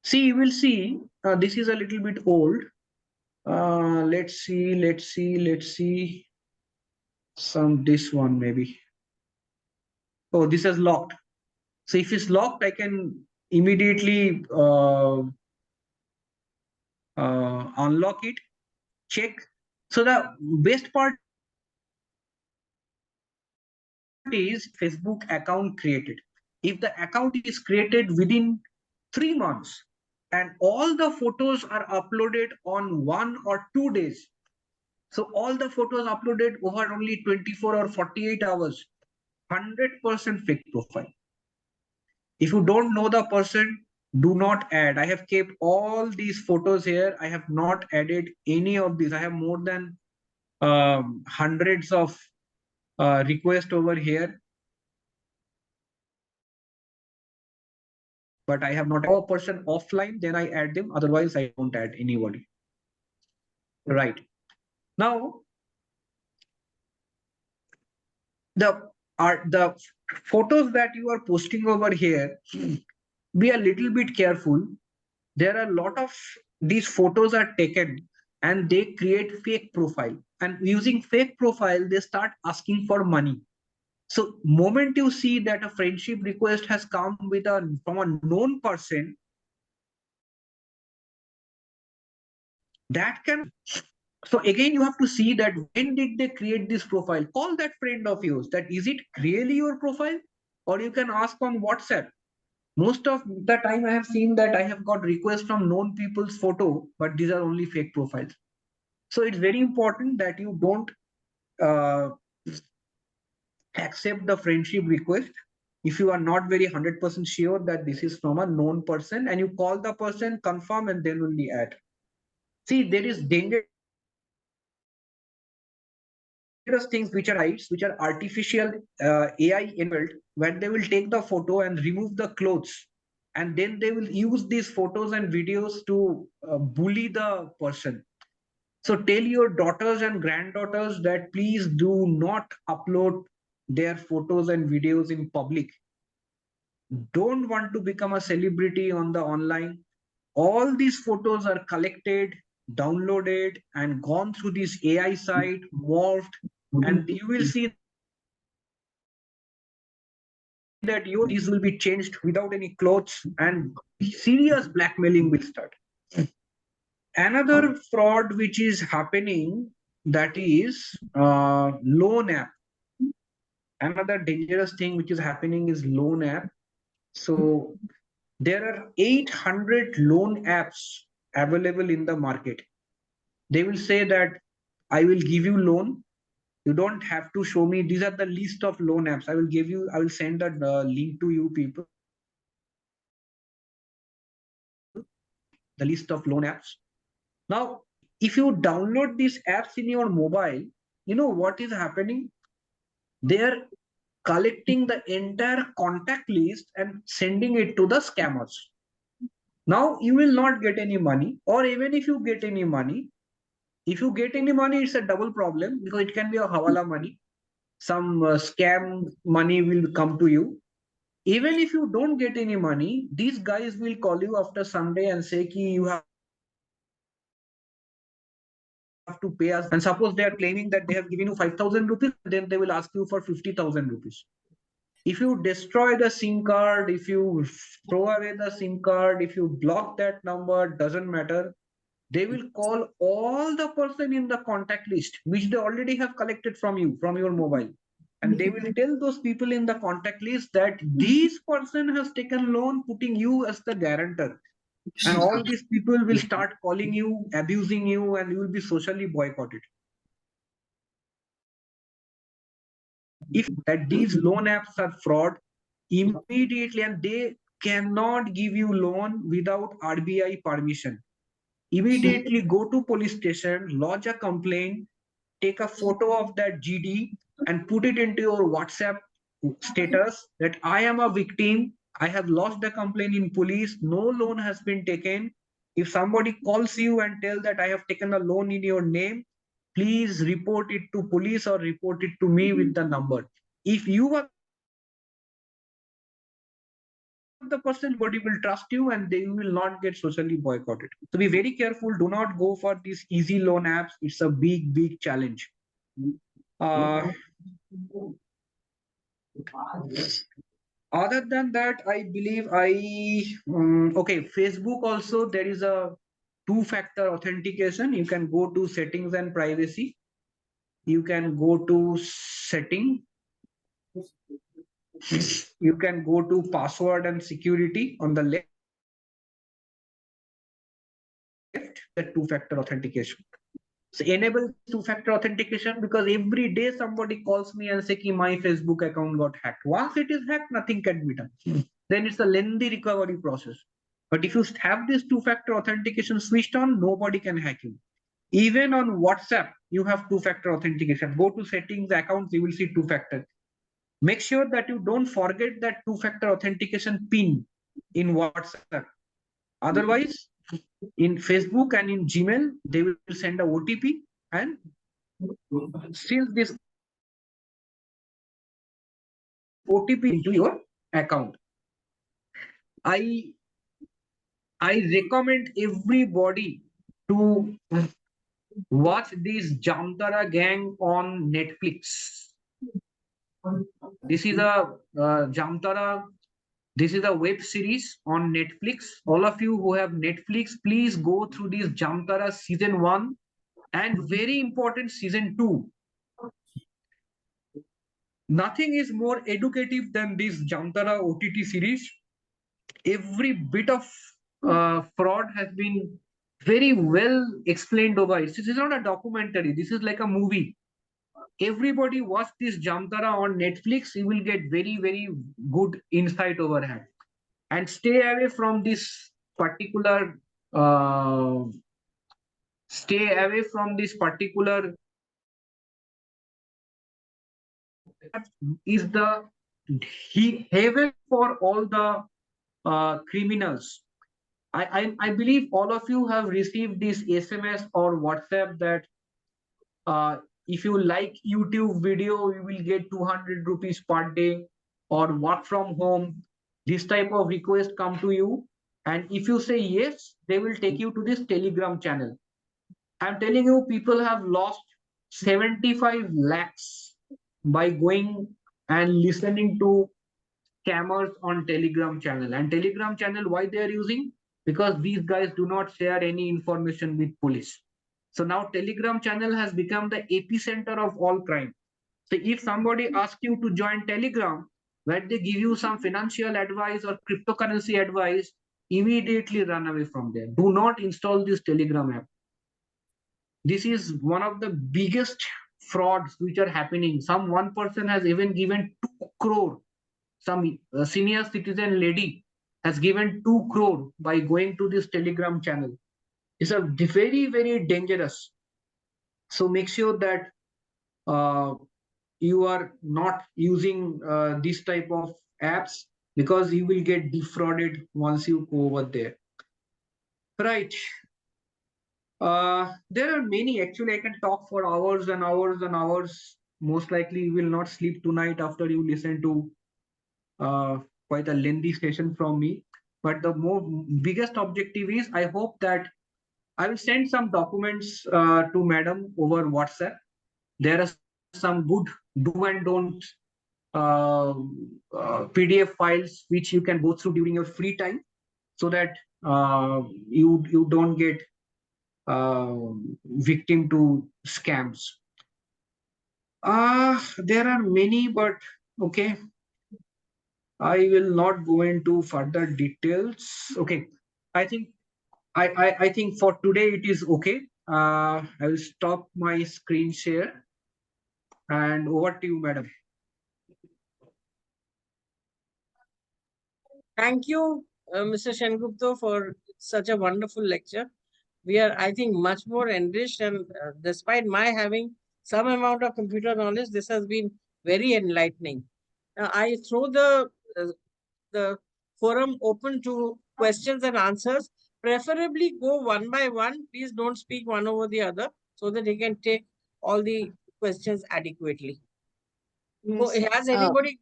See, you will see, this is a little bit old. Let's see this one maybe. Oh, this is locked. So if it's locked, I can immediately unlock it, check. So the best part is Facebook account created. If the account is created within 3 months and all the photos are uploaded on 1 or 2 days, so all the photos uploaded over only 24 or 48 hours, 100% fake profile. If you don't know the person, do not add. I have kept all these photos here. I have not added any of these. I have more than hundreds of requests over here. But I have not a person offline, then I add them. Otherwise, I don't add anybody. Right. Now, the photos that you are posting over here, be a little bit careful. There are a lot of these photos are taken and they create fake profile. And using fake profile, they start asking for money. So moment you see that a friendship request has come from a known person, that can. So again, you have to see that when did they create this profile? Call that friend of yours. That is it really your profile? Or you can ask on WhatsApp. Most of the time I have seen that I have got requests from known people's photo, but these are only fake profiles. So it's very important that you don't accept the friendship request if you are not very 100% sure that this is from a known person, and you call the person, confirm, and then only add. See, there is dangerous things which are artificial AI enabled, where they will take the photo and remove the clothes, and then they will use these photos and videos to bully the person. So tell your daughters and granddaughters that please do not upload their photos and videos in public. Don't want to become a celebrity on the online. All these photos are collected, downloaded, and gone through this AI site, morphed, and you will see that these will be changed without any clothes, and serious blackmailing will start. Another fraud which is happening, that is loan app. Another dangerous thing which is happening is loan app. So there are 800 loan apps available in the market. They will say that I will give you loan. You don't have to show me. These are the list of loan apps. I will send a link to you people. The list of loan apps. Now, if you download these apps in your mobile, you know what is happening? They are collecting the entire contact list and sending it to the scammers. Now you will not get any money, or even if you get any money, it's a double problem, because it can be a hawala money. Some scam money will come to you. Even if you don't get any money, these guys will call you after Sunday and say ki you have to pay us. And suppose they are claiming that they have given you 5,000 rupees, then they will ask you for 50,000 rupees. If you destroy the SIM card, if you throw away the SIM card, if you block that number, doesn't matter. They will call all the person in the contact list, which they already have collected from you, from your mobile. And they will tell those people in the contact list that this person has taken loan, putting you as the guarantor. And all these people will start calling you, abusing you, and you will be socially boycotted. If that these loan apps are fraud, immediately, and they cannot give you loan without RBI permission. Immediately go to police station, lodge a complaint, take a photo of that GD and put it into your WhatsApp status that I am a victim. I have lodged the complaint in police. No loan has been taken. If somebody calls you and tell that I have taken a loan in your name, please report it to police or report it to me with the number. If you are the person, body will trust you and they will not get socially boycotted. So be very careful. Do not go for these easy loan apps. It's a big, big challenge. Other than that, I believe okay, Facebook also, there is a two-factor authentication. You can go to settings and privacy. You can go to setting. You can go to password and security on the left, the two-factor authentication. So enable two-factor authentication, because every day somebody calls me and say ki my Facebook account got hacked. Once it is hacked, nothing can be done. Then it's a lengthy recovery process. But if you have this two-factor authentication switched on, nobody can hack you. Even on WhatsApp, you have two-factor authentication. Go to settings, accounts, you will see two-factor. Make sure that you don't forget that two-factor authentication PIN in WhatsApp. Otherwise, in Facebook and in Gmail, they will send a OTP, and since this OTP into your account. I recommend everybody to watch this Jamtara Gang on Netflix. This is a Jamtara. This is a web series on Netflix. All of you who have Netflix, please go through this Jamtara season 1 and very important season 2. Nothing is more educative than this Jamtara OTT series. Every bit of fraud has been very well explained over it. This is not a documentary. This is like a movie. Everybody watch this Jamtara on Netflix. You will get very, very good insight overhead. And stay away from this particular is the haven for all the criminals. I believe all of you have received this SMS or WhatsApp that if you like YouTube video, you will get 200 rupees per day, or work from home. This type of request come to you. And if you say yes, they will take you to this Telegram channel. I'm telling you, people have lost 75 lakhs by going and listening to scammers on Telegram channel. And Telegram channel, why they are using? Because these guys do not share any information with police. So now Telegram channel has become the epicenter of all crime. So if somebody asks you to join Telegram, where they give you some financial advice or cryptocurrency advice, immediately run away from there. Do not install this Telegram app. This is one of the biggest frauds which are happening. Some one person has even given 2 crore. Some senior citizen lady has given 2 crore by going to this Telegram channel. It's a very, very dangerous. So make sure that you are not using this type of apps, because you will get defrauded once you go over there. Right. There are many. Actually, I can talk for hours and hours and hours. Most likely, you will not sleep tonight after you listen to quite a lengthy session from me. But the biggest objective is, I hope that I will send some documents to madam over WhatsApp. There are some good do and don't PDF files which you can go through during your free time, so that you don't get victim to scams. There are many, but okay, I will not go into further details. Okay, I think I think for today it is okay. I will stop my screen share and over to you, madam. Thank you, Mr. Sengupta, for such a wonderful lecture. We are, I think, much more enriched, and despite my having some amount of computer knowledge, this has been very enlightening. I throw the forum open to questions and answers. Preferably go one by one. Please don't speak one over the other, so that he can take all the questions adequately. So, has anybody?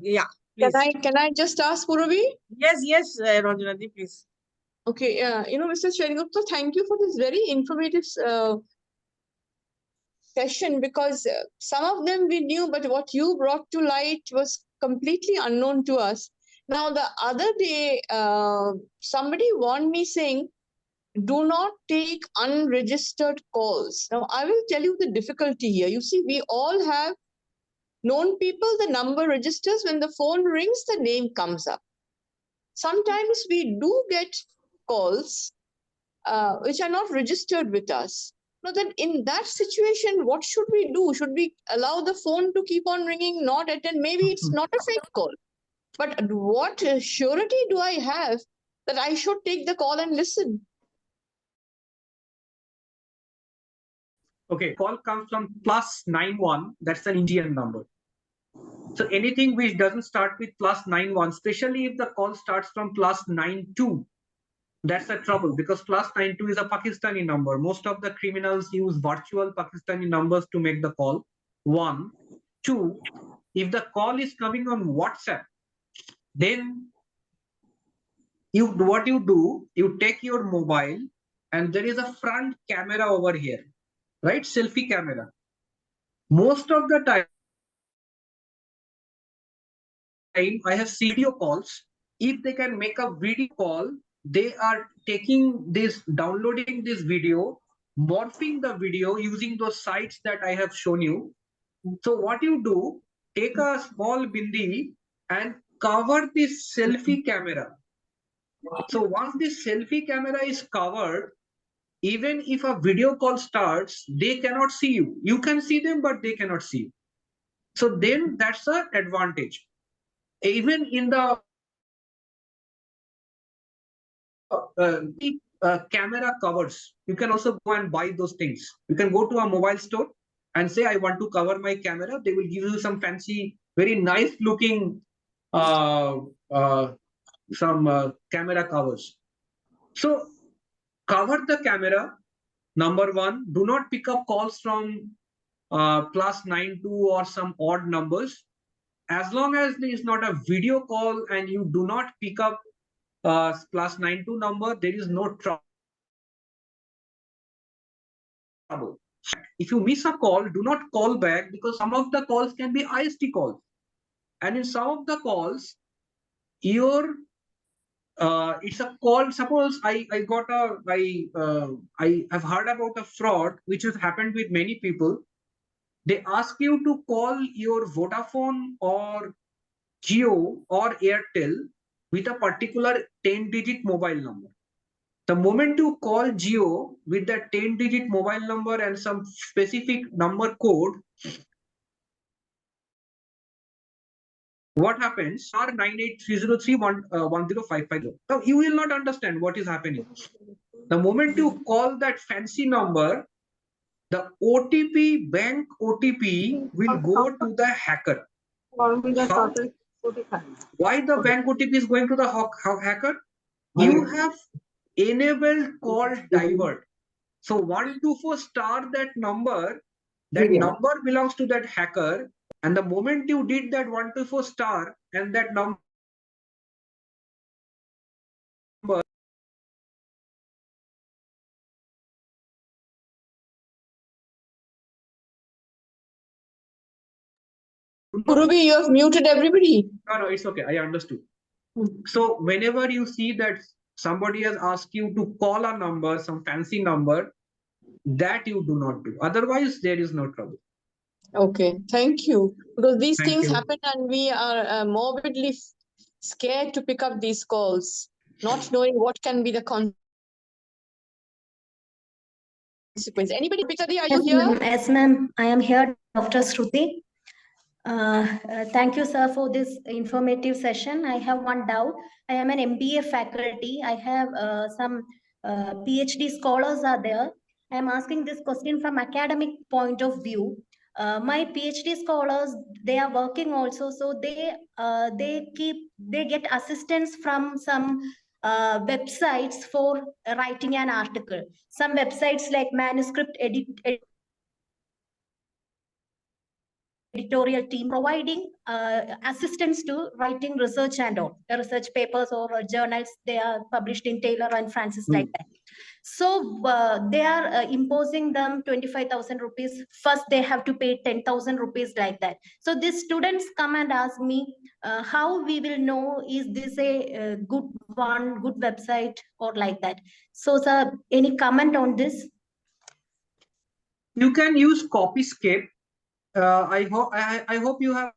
Yeah, please. Can I just ask Puravi? Yes, Ranjanati, please. Okay, Mr. Sengupta, thank you for this very informative session, because some of them we knew, but what you brought to light was completely unknown to us. Now, the other day, somebody warned me saying, do not take unregistered calls. Now, I will tell you the difficulty here. You see, we all have known people, the number registers. When the phone rings, the name comes up. Sometimes we do get calls which are not registered with us. Now, then in that situation, what should we do? Should we allow the phone to keep on ringing, not attend? Maybe it's not a fake call. But what surety do I have that I should take the call and listen? Okay, call comes from +91. That's an Indian number. So anything which doesn't start with +91, especially if the call starts from +92, that's a trouble, because +92 is a Pakistani number. Most of the criminals use virtual Pakistani numbers to make the call. 1, 2, if the call is coming on WhatsApp, then what you do, you take your mobile and there is a front camera over here, right? Selfie camera. Most of the time, time I have seen video calls. If they can make a video call, they are taking this, downloading this video, morphing the video using those sites that I have shown you. So what you do, take a small bindi and cover this selfie camera. So once this selfie camera is covered, even if a video call starts, they cannot see you. You can see them, but they cannot see you. So then that's the advantage. Even in the camera covers, you can also go and buy those things. You can go to a mobile store and say, I want to cover my camera. They will give you some fancy, very nice looking camera covers. So cover the camera. Number one, do not pick up calls from +92 or some odd numbers. As long as there is not a video call and you do not pick up +92 number, there is no trouble. If you miss a call, do not call back, because some of the calls can be IST calls. And in some of the calls, your it's a call. Suppose I have heard about a fraud which has happened with many people. They ask you to call your Vodafone or Jio or Airtel with a particular 10-digit mobile number. The moment you call Jio with that 10-digit mobile number and some specific number code, what happens? *9830310550. Now you will not understand what is happening. The moment you call that fancy number, the OTP, bank OTP, will go to the hacker. How? Why the bank OTP is going to the hacker? You have enabled call divert. So 124 star that number belongs to that hacker. And the moment you did that 124 star and that number Purubi, you have muted everybody. No, it's okay. I understood. So whenever you see that somebody has asked you to call a number, some fancy number, that you do not do. Otherwise, there is no trouble. Okay, thank you. Because these Thank things you. happen and we are morbidly scared to pick up these calls, not knowing what can be the consequence. Anybody, Pitadi, are you here? Yes, ma'am. I am here, Dr. Shruti. Thank you, sir, for this informative session. I have one doubt. I am an MBA faculty. I have some PhD scholars are there. I am asking this question from academic point of view. My PhD scholars, they are working also, so they get assistance from some websites for writing an article. Some websites like manuscript editorial team providing assistance to writing research and all research papers or journals. They are published in Taylor and Francis like that. So they are imposing them 25,000 rupees. First, they have to pay 10,000 rupees like that. So these students come and ask me, how we will know is this a good website or like that. So, sir, any comment on this? You can use Copyscape. I hope you have.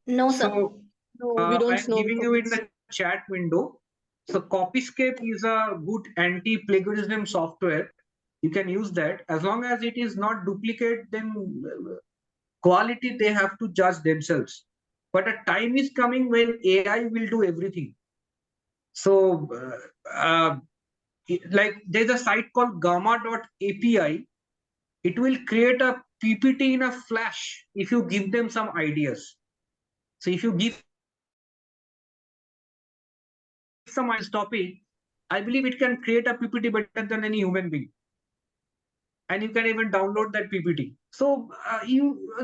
No, sir. So no, we don't I'm know. giving you in the chat window. So Copyscape is a good anti-plagiarism software. You can use that. As long as it is not duplicate, then quality they have to judge themselves. But a time is coming when AI will do everything. So like there's a site called gamma.api. It will create a PPT in a flash if you give them some ideas. So if you give some topic, I believe it can create a PPT better than any human being. And you can even download that PPT. So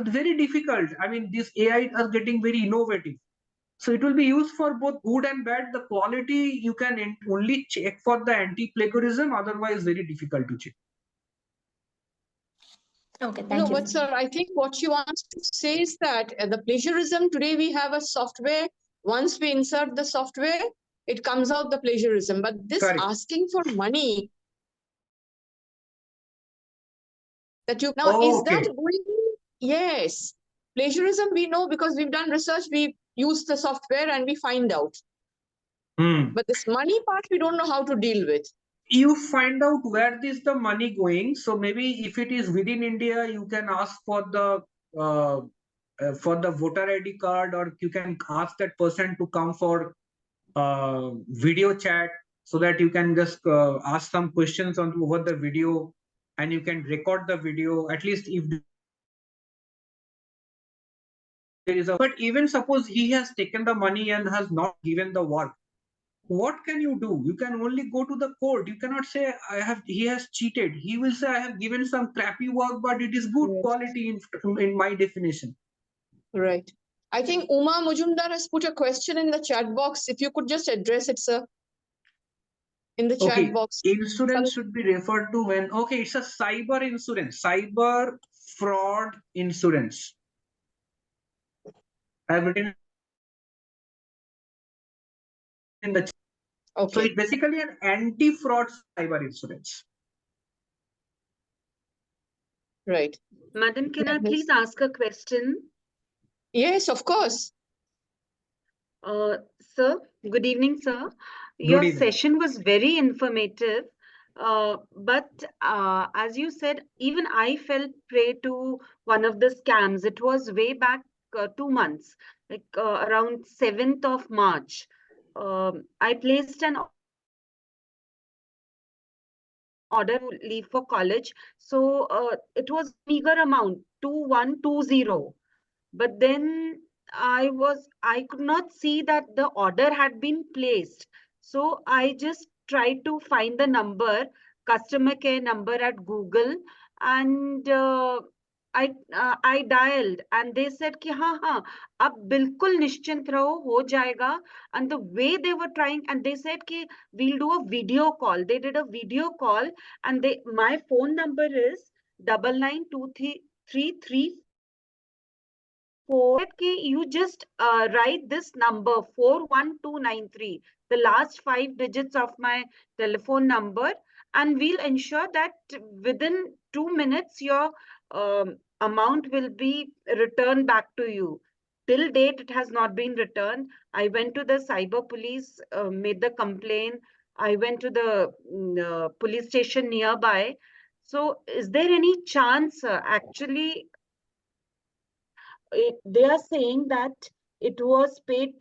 very difficult. I mean, these AI are getting very innovative. So it will be used for both good and bad. The quality you can only check for the anti-plagiarism, otherwise very difficult to check. Okay, No, thank you. but sir, I think what she wants to say is that the plagiarism today we have a software. Once we insert the software, it comes out the plagiarism. But this Correct. asking for money that you now Oh, is that okay. going? Yes, plagiarism we know because we've done research. We use the software and we find out. But this money part we don't know how to deal with. You find out where is the money going. So maybe if it is within India, you can ask for the voter ID card, or you can ask that person to come for video chat, so that you can just ask some questions on over the video, and you can record the video. At least if there is a, but even suppose he has taken the money and has not given the work, what can you do? You can only go to the court. You cannot say he has cheated. He will say I have given some crappy work, but it is good quality in my definition. Right. I think Uma Mujumdar has put a question in the chat box. If you could just address it, sir. In the Okay, chat box. insurance should be referred to when, okay, it's a cyber insurance, cyber fraud insurance. I've written in the chat. Okay. So it's basically an anti-fraud cyber insurance. Right. Madam, can I please ask a question? Yes, of course. Sir, good evening, sir. Good Your evening. session was very informative. But as you said, even I fell prey to one of the scams. It was way back 2 months, like around 7th of March. I placed an order to leave for college. So it was meager amount, 2120. But then I could not see that the order had been placed. So I just tried to find the number, customer care number at Google, and I dialed, and they said कि हाँ, आप बिल्कुल निश्चिंत रहो, हो जाएगा. And the way they were trying, and they said कि we'll do a video call. They did a video call, and my phone number is 992333. You just write this number 41293, the last 5 digits of my telephone number, and we'll ensure that within 2 minutes your amount will be returned back to you. Till date, it has not been returned. I went to the cyber police, made the complaint. I went to the police station nearby. So is there any chance actually they are saying that it was paid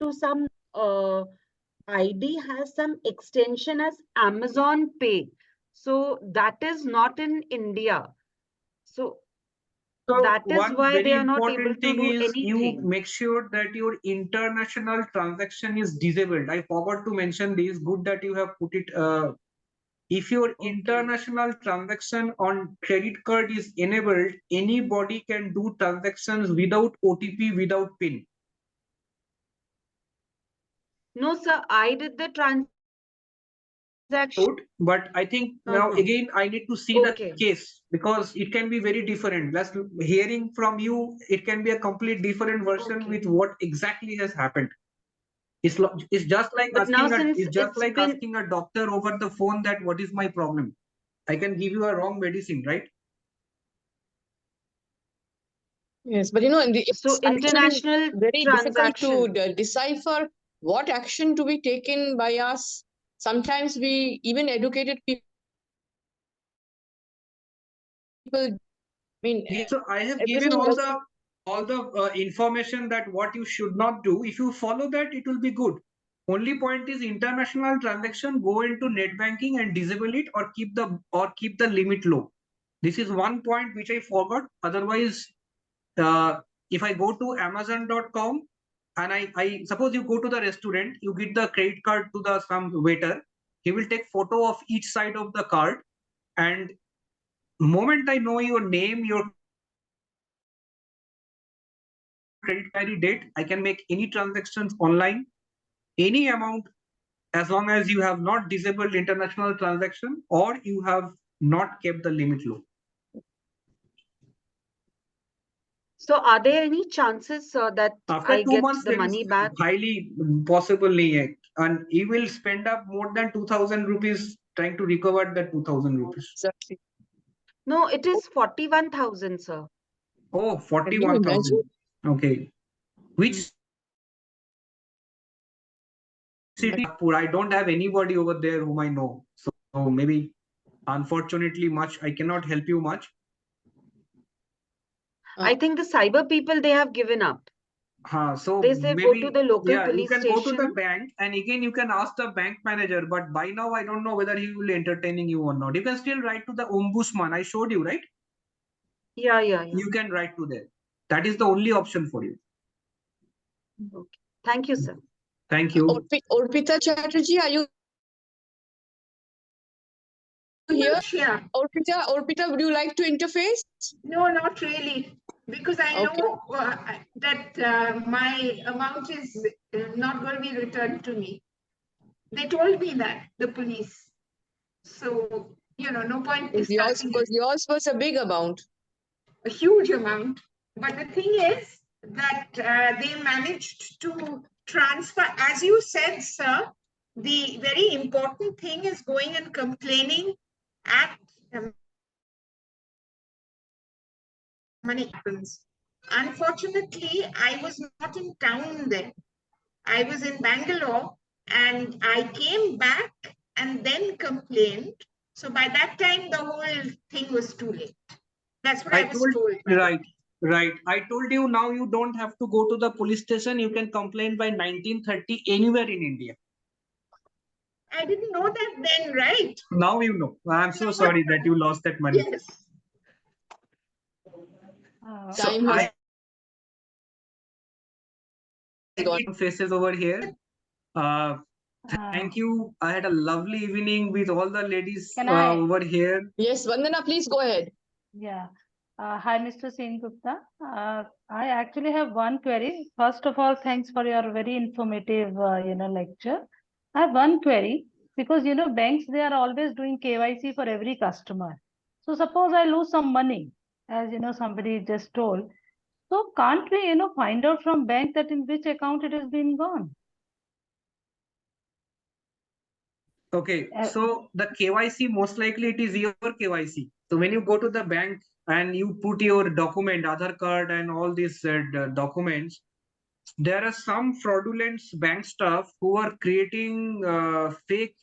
to some ID has some extension as Amazon Pay. So that is not in India. So that is One why very they are not able important to thing do is you anything. make sure that your international transaction is disabled. I forgot to mention this. Good that you have put it. If your international transaction on credit card is enabled, anybody can do transactions without OTP, without PIN. No, sir, I did the transaction. But I think now again I need to see the case, because it can be very different. That's hearing from you, it can be a complete different version with what exactly has happened. It's just like But now asking since it's just it's like been asking a doctor over the phone that what is my problem. I can give you a wrong medicine, right? Yes, but it's so international actually very difficult transaction. to decipher what action to be taken by us. Sometimes we, even educated people, I mean, So I have given everything all the information that what you should not do. If you follow that, it will be good. Only point is international transaction, go into net banking and disable it, or keep the limit low. This is one point which I forgot. Otherwise, if I go to amazon.com and I suppose you go to the restaurant, you give the credit card to the some waiter, he will take photo of each side of the card, and moment I know your name, your credit card date, I can make any transactions online, any amount, as long as you have not disabled international transaction or you have not kept the limit low. So are there any chances that After I 2 get months, the there is money back? highly possible nahi hai. And he will spend up more than 2,000 rupees trying to recover the 2,000 rupees. Exactly. No, it is 41,000, sir. Oh, Can you 41,000. imagine? Okay. Which city? I don't have anybody over there whom I know. So maybe, unfortunately, I cannot help you much. I think the cyber people, they have given up. So They say maybe, go to the local yeah, you police can go to the station. bank and again you can ask the bank manager, but by now I don't know whether he will entertaining you or not. You can still write to the ombudsman. I showed you, right? Yeah. You can write to them. That is the only option for you. Okay. Thank you, sir. Thank you. Orpita Chatterjee, are you here? Yeah. Orpita, would you like to interface? No, not really, because I know that my amount is not going to be returned to me. They told me that, the police. So, no point discussing Because yours was a big amount. a huge amount. But the thing is that they managed to transfer, as you said, sir, the very important thing is going and complaining at money happens. Unfortunately, I was not in town then. I was in Bangalore and I came back and then complained. So by that time, the whole thing was too late. That's what I was told. Right. I told you now you don't have to go to the police station. You can complain by 1930 anywhere in India. I didn't know that then, right? Now you know. I'm so sorry that you lost that money. Yes. So Time has gone. Faces over here. Thank you. I had a lovely evening with all the ladies Can I? over here. Yes, Vandana, please go ahead. Yeah. Hi, Mr. Sengupta. I actually have one query. First of all, thanks for your very informative, lecture. I have one query because, banks, they are always doing KYC for every customer. So suppose I lose some money, as, somebody just told. So can't we, find out from bank that in which account it has been gone? Okay, so the KYC, most likely it is your KYC. So when you go to the bank and you put your document, Aadhaar card and all these documents, there are some fraudulent bank staff who are creating fake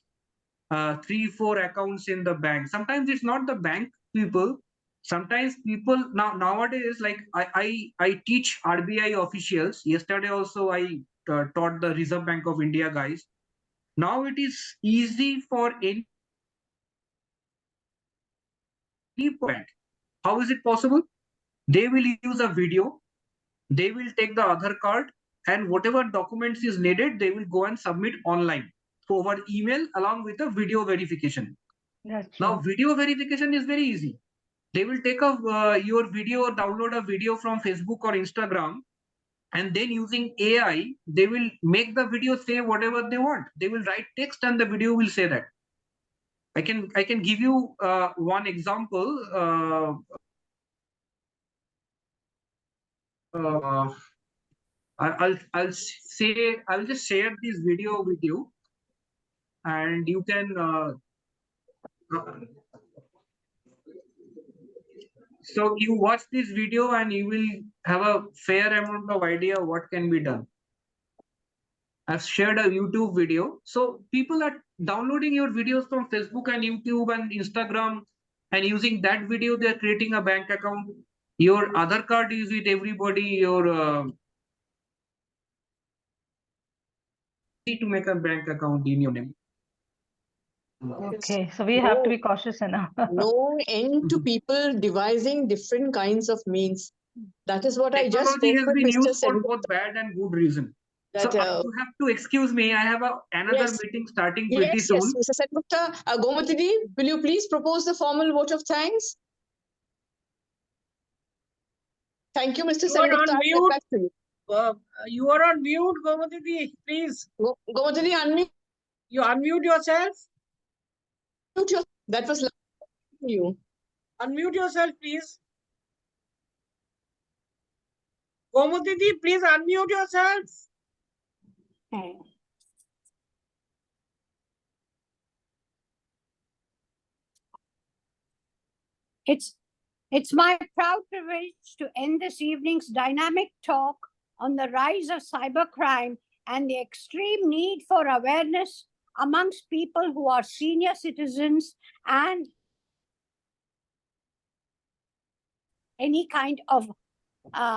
3-4 accounts in the bank. Sometimes it's not the bank people. Sometimes people nowadays, like I teach RBI officials. Yesterday also I taught the Reserve Bank of India guys. Now it is easy for any bank. How is it possible? They will use a video. They will take the Aadhaar card and whatever documents is needed, they will go and submit online over email along with a video verification. Now, video verification is very easy. They will take your video or download a video from Facebook or Instagram, and then using AI, they will make the video say whatever they want. They will write text and the video will say that. I can give you one example. I'll just share this video with you, and you can. So you watch this video and you will have a fair amount of idea what can be done. I've shared a YouTube video. So people are downloading your videos from Facebook and YouTube and Instagram, and using that video, they're creating a bank account. Your Aadhaar card is with everybody. Your to make a bank account in your name. Okay, so we have to be cautious enough. No end to people devising different kinds of means. That is what I just spoke Technology has with been Mr. used for Sengupta. both bad and good reason. So That, you have to excuse me. I have another meeting starting pretty soon. Yes, Mr. Sengupta. Gomatidi, will you please propose the formal vote of thanks? Thank you, Mr. You are Sengupta. on I'll get mute. back to you. You are on mute, Gomatidi, please. Gomatidi, unmute. You unmute yourself. That was you. Unmute yourself, please. Gomutidi, please unmute yourself. It's my proud privilege to end this evening's dynamic talk on the rise of cybercrime and the extreme need for awareness amongst people who are senior citizens and any kind of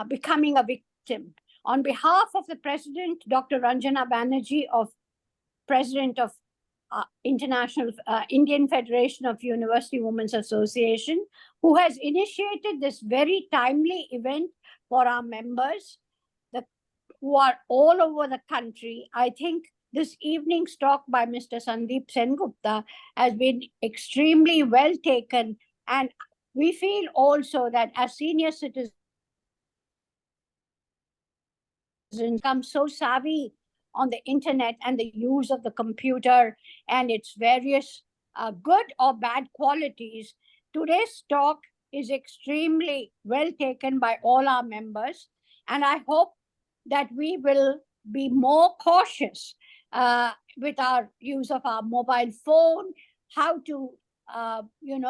becoming a victim. On behalf of the President, Dr. Ranjana Banerjee, President of Indian Federation of University Women's Association, who has initiated this very timely event for our members who are all over the country. I think this evening's talk by Mr. Sandeep Sengupta has been extremely well taken, and we feel also that as senior citizens become so savvy on the internet and the use of the computer and its various good or bad qualities, today's talk is extremely well taken by all our members. And I hope that we will be more cautious with our use of our mobile phone, how to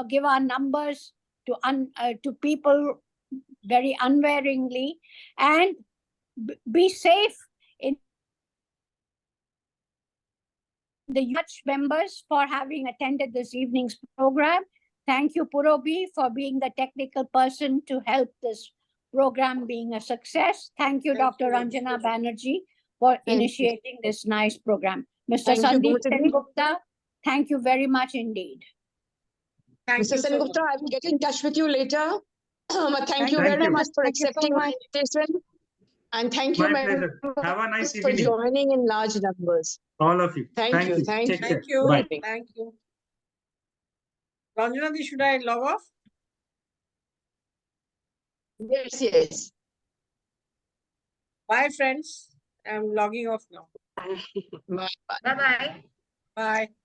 give our numbers to people very unwaringly, and be safe in the much members for having attended this evening's program. Thank you, Purobi, for being the technical person to help this program being a success. Thank you, Dr. Ranjana Banerjee, for initiating this nice program. Mr. Sandeep Sengupta, thank you very much indeed. Mr. Sengupta, I will get in touch with you later. Thank you very much for accepting my invitation. And thank you, My pleasure. Have a nice for evening. joining in large numbers. All of you. Thank you. Thank you. Thank you. Bye. Thank you. Ranjana, should I log off? Yes, yes. Bye, friends. I'm logging off now. Bye. Bye-bye. Bye.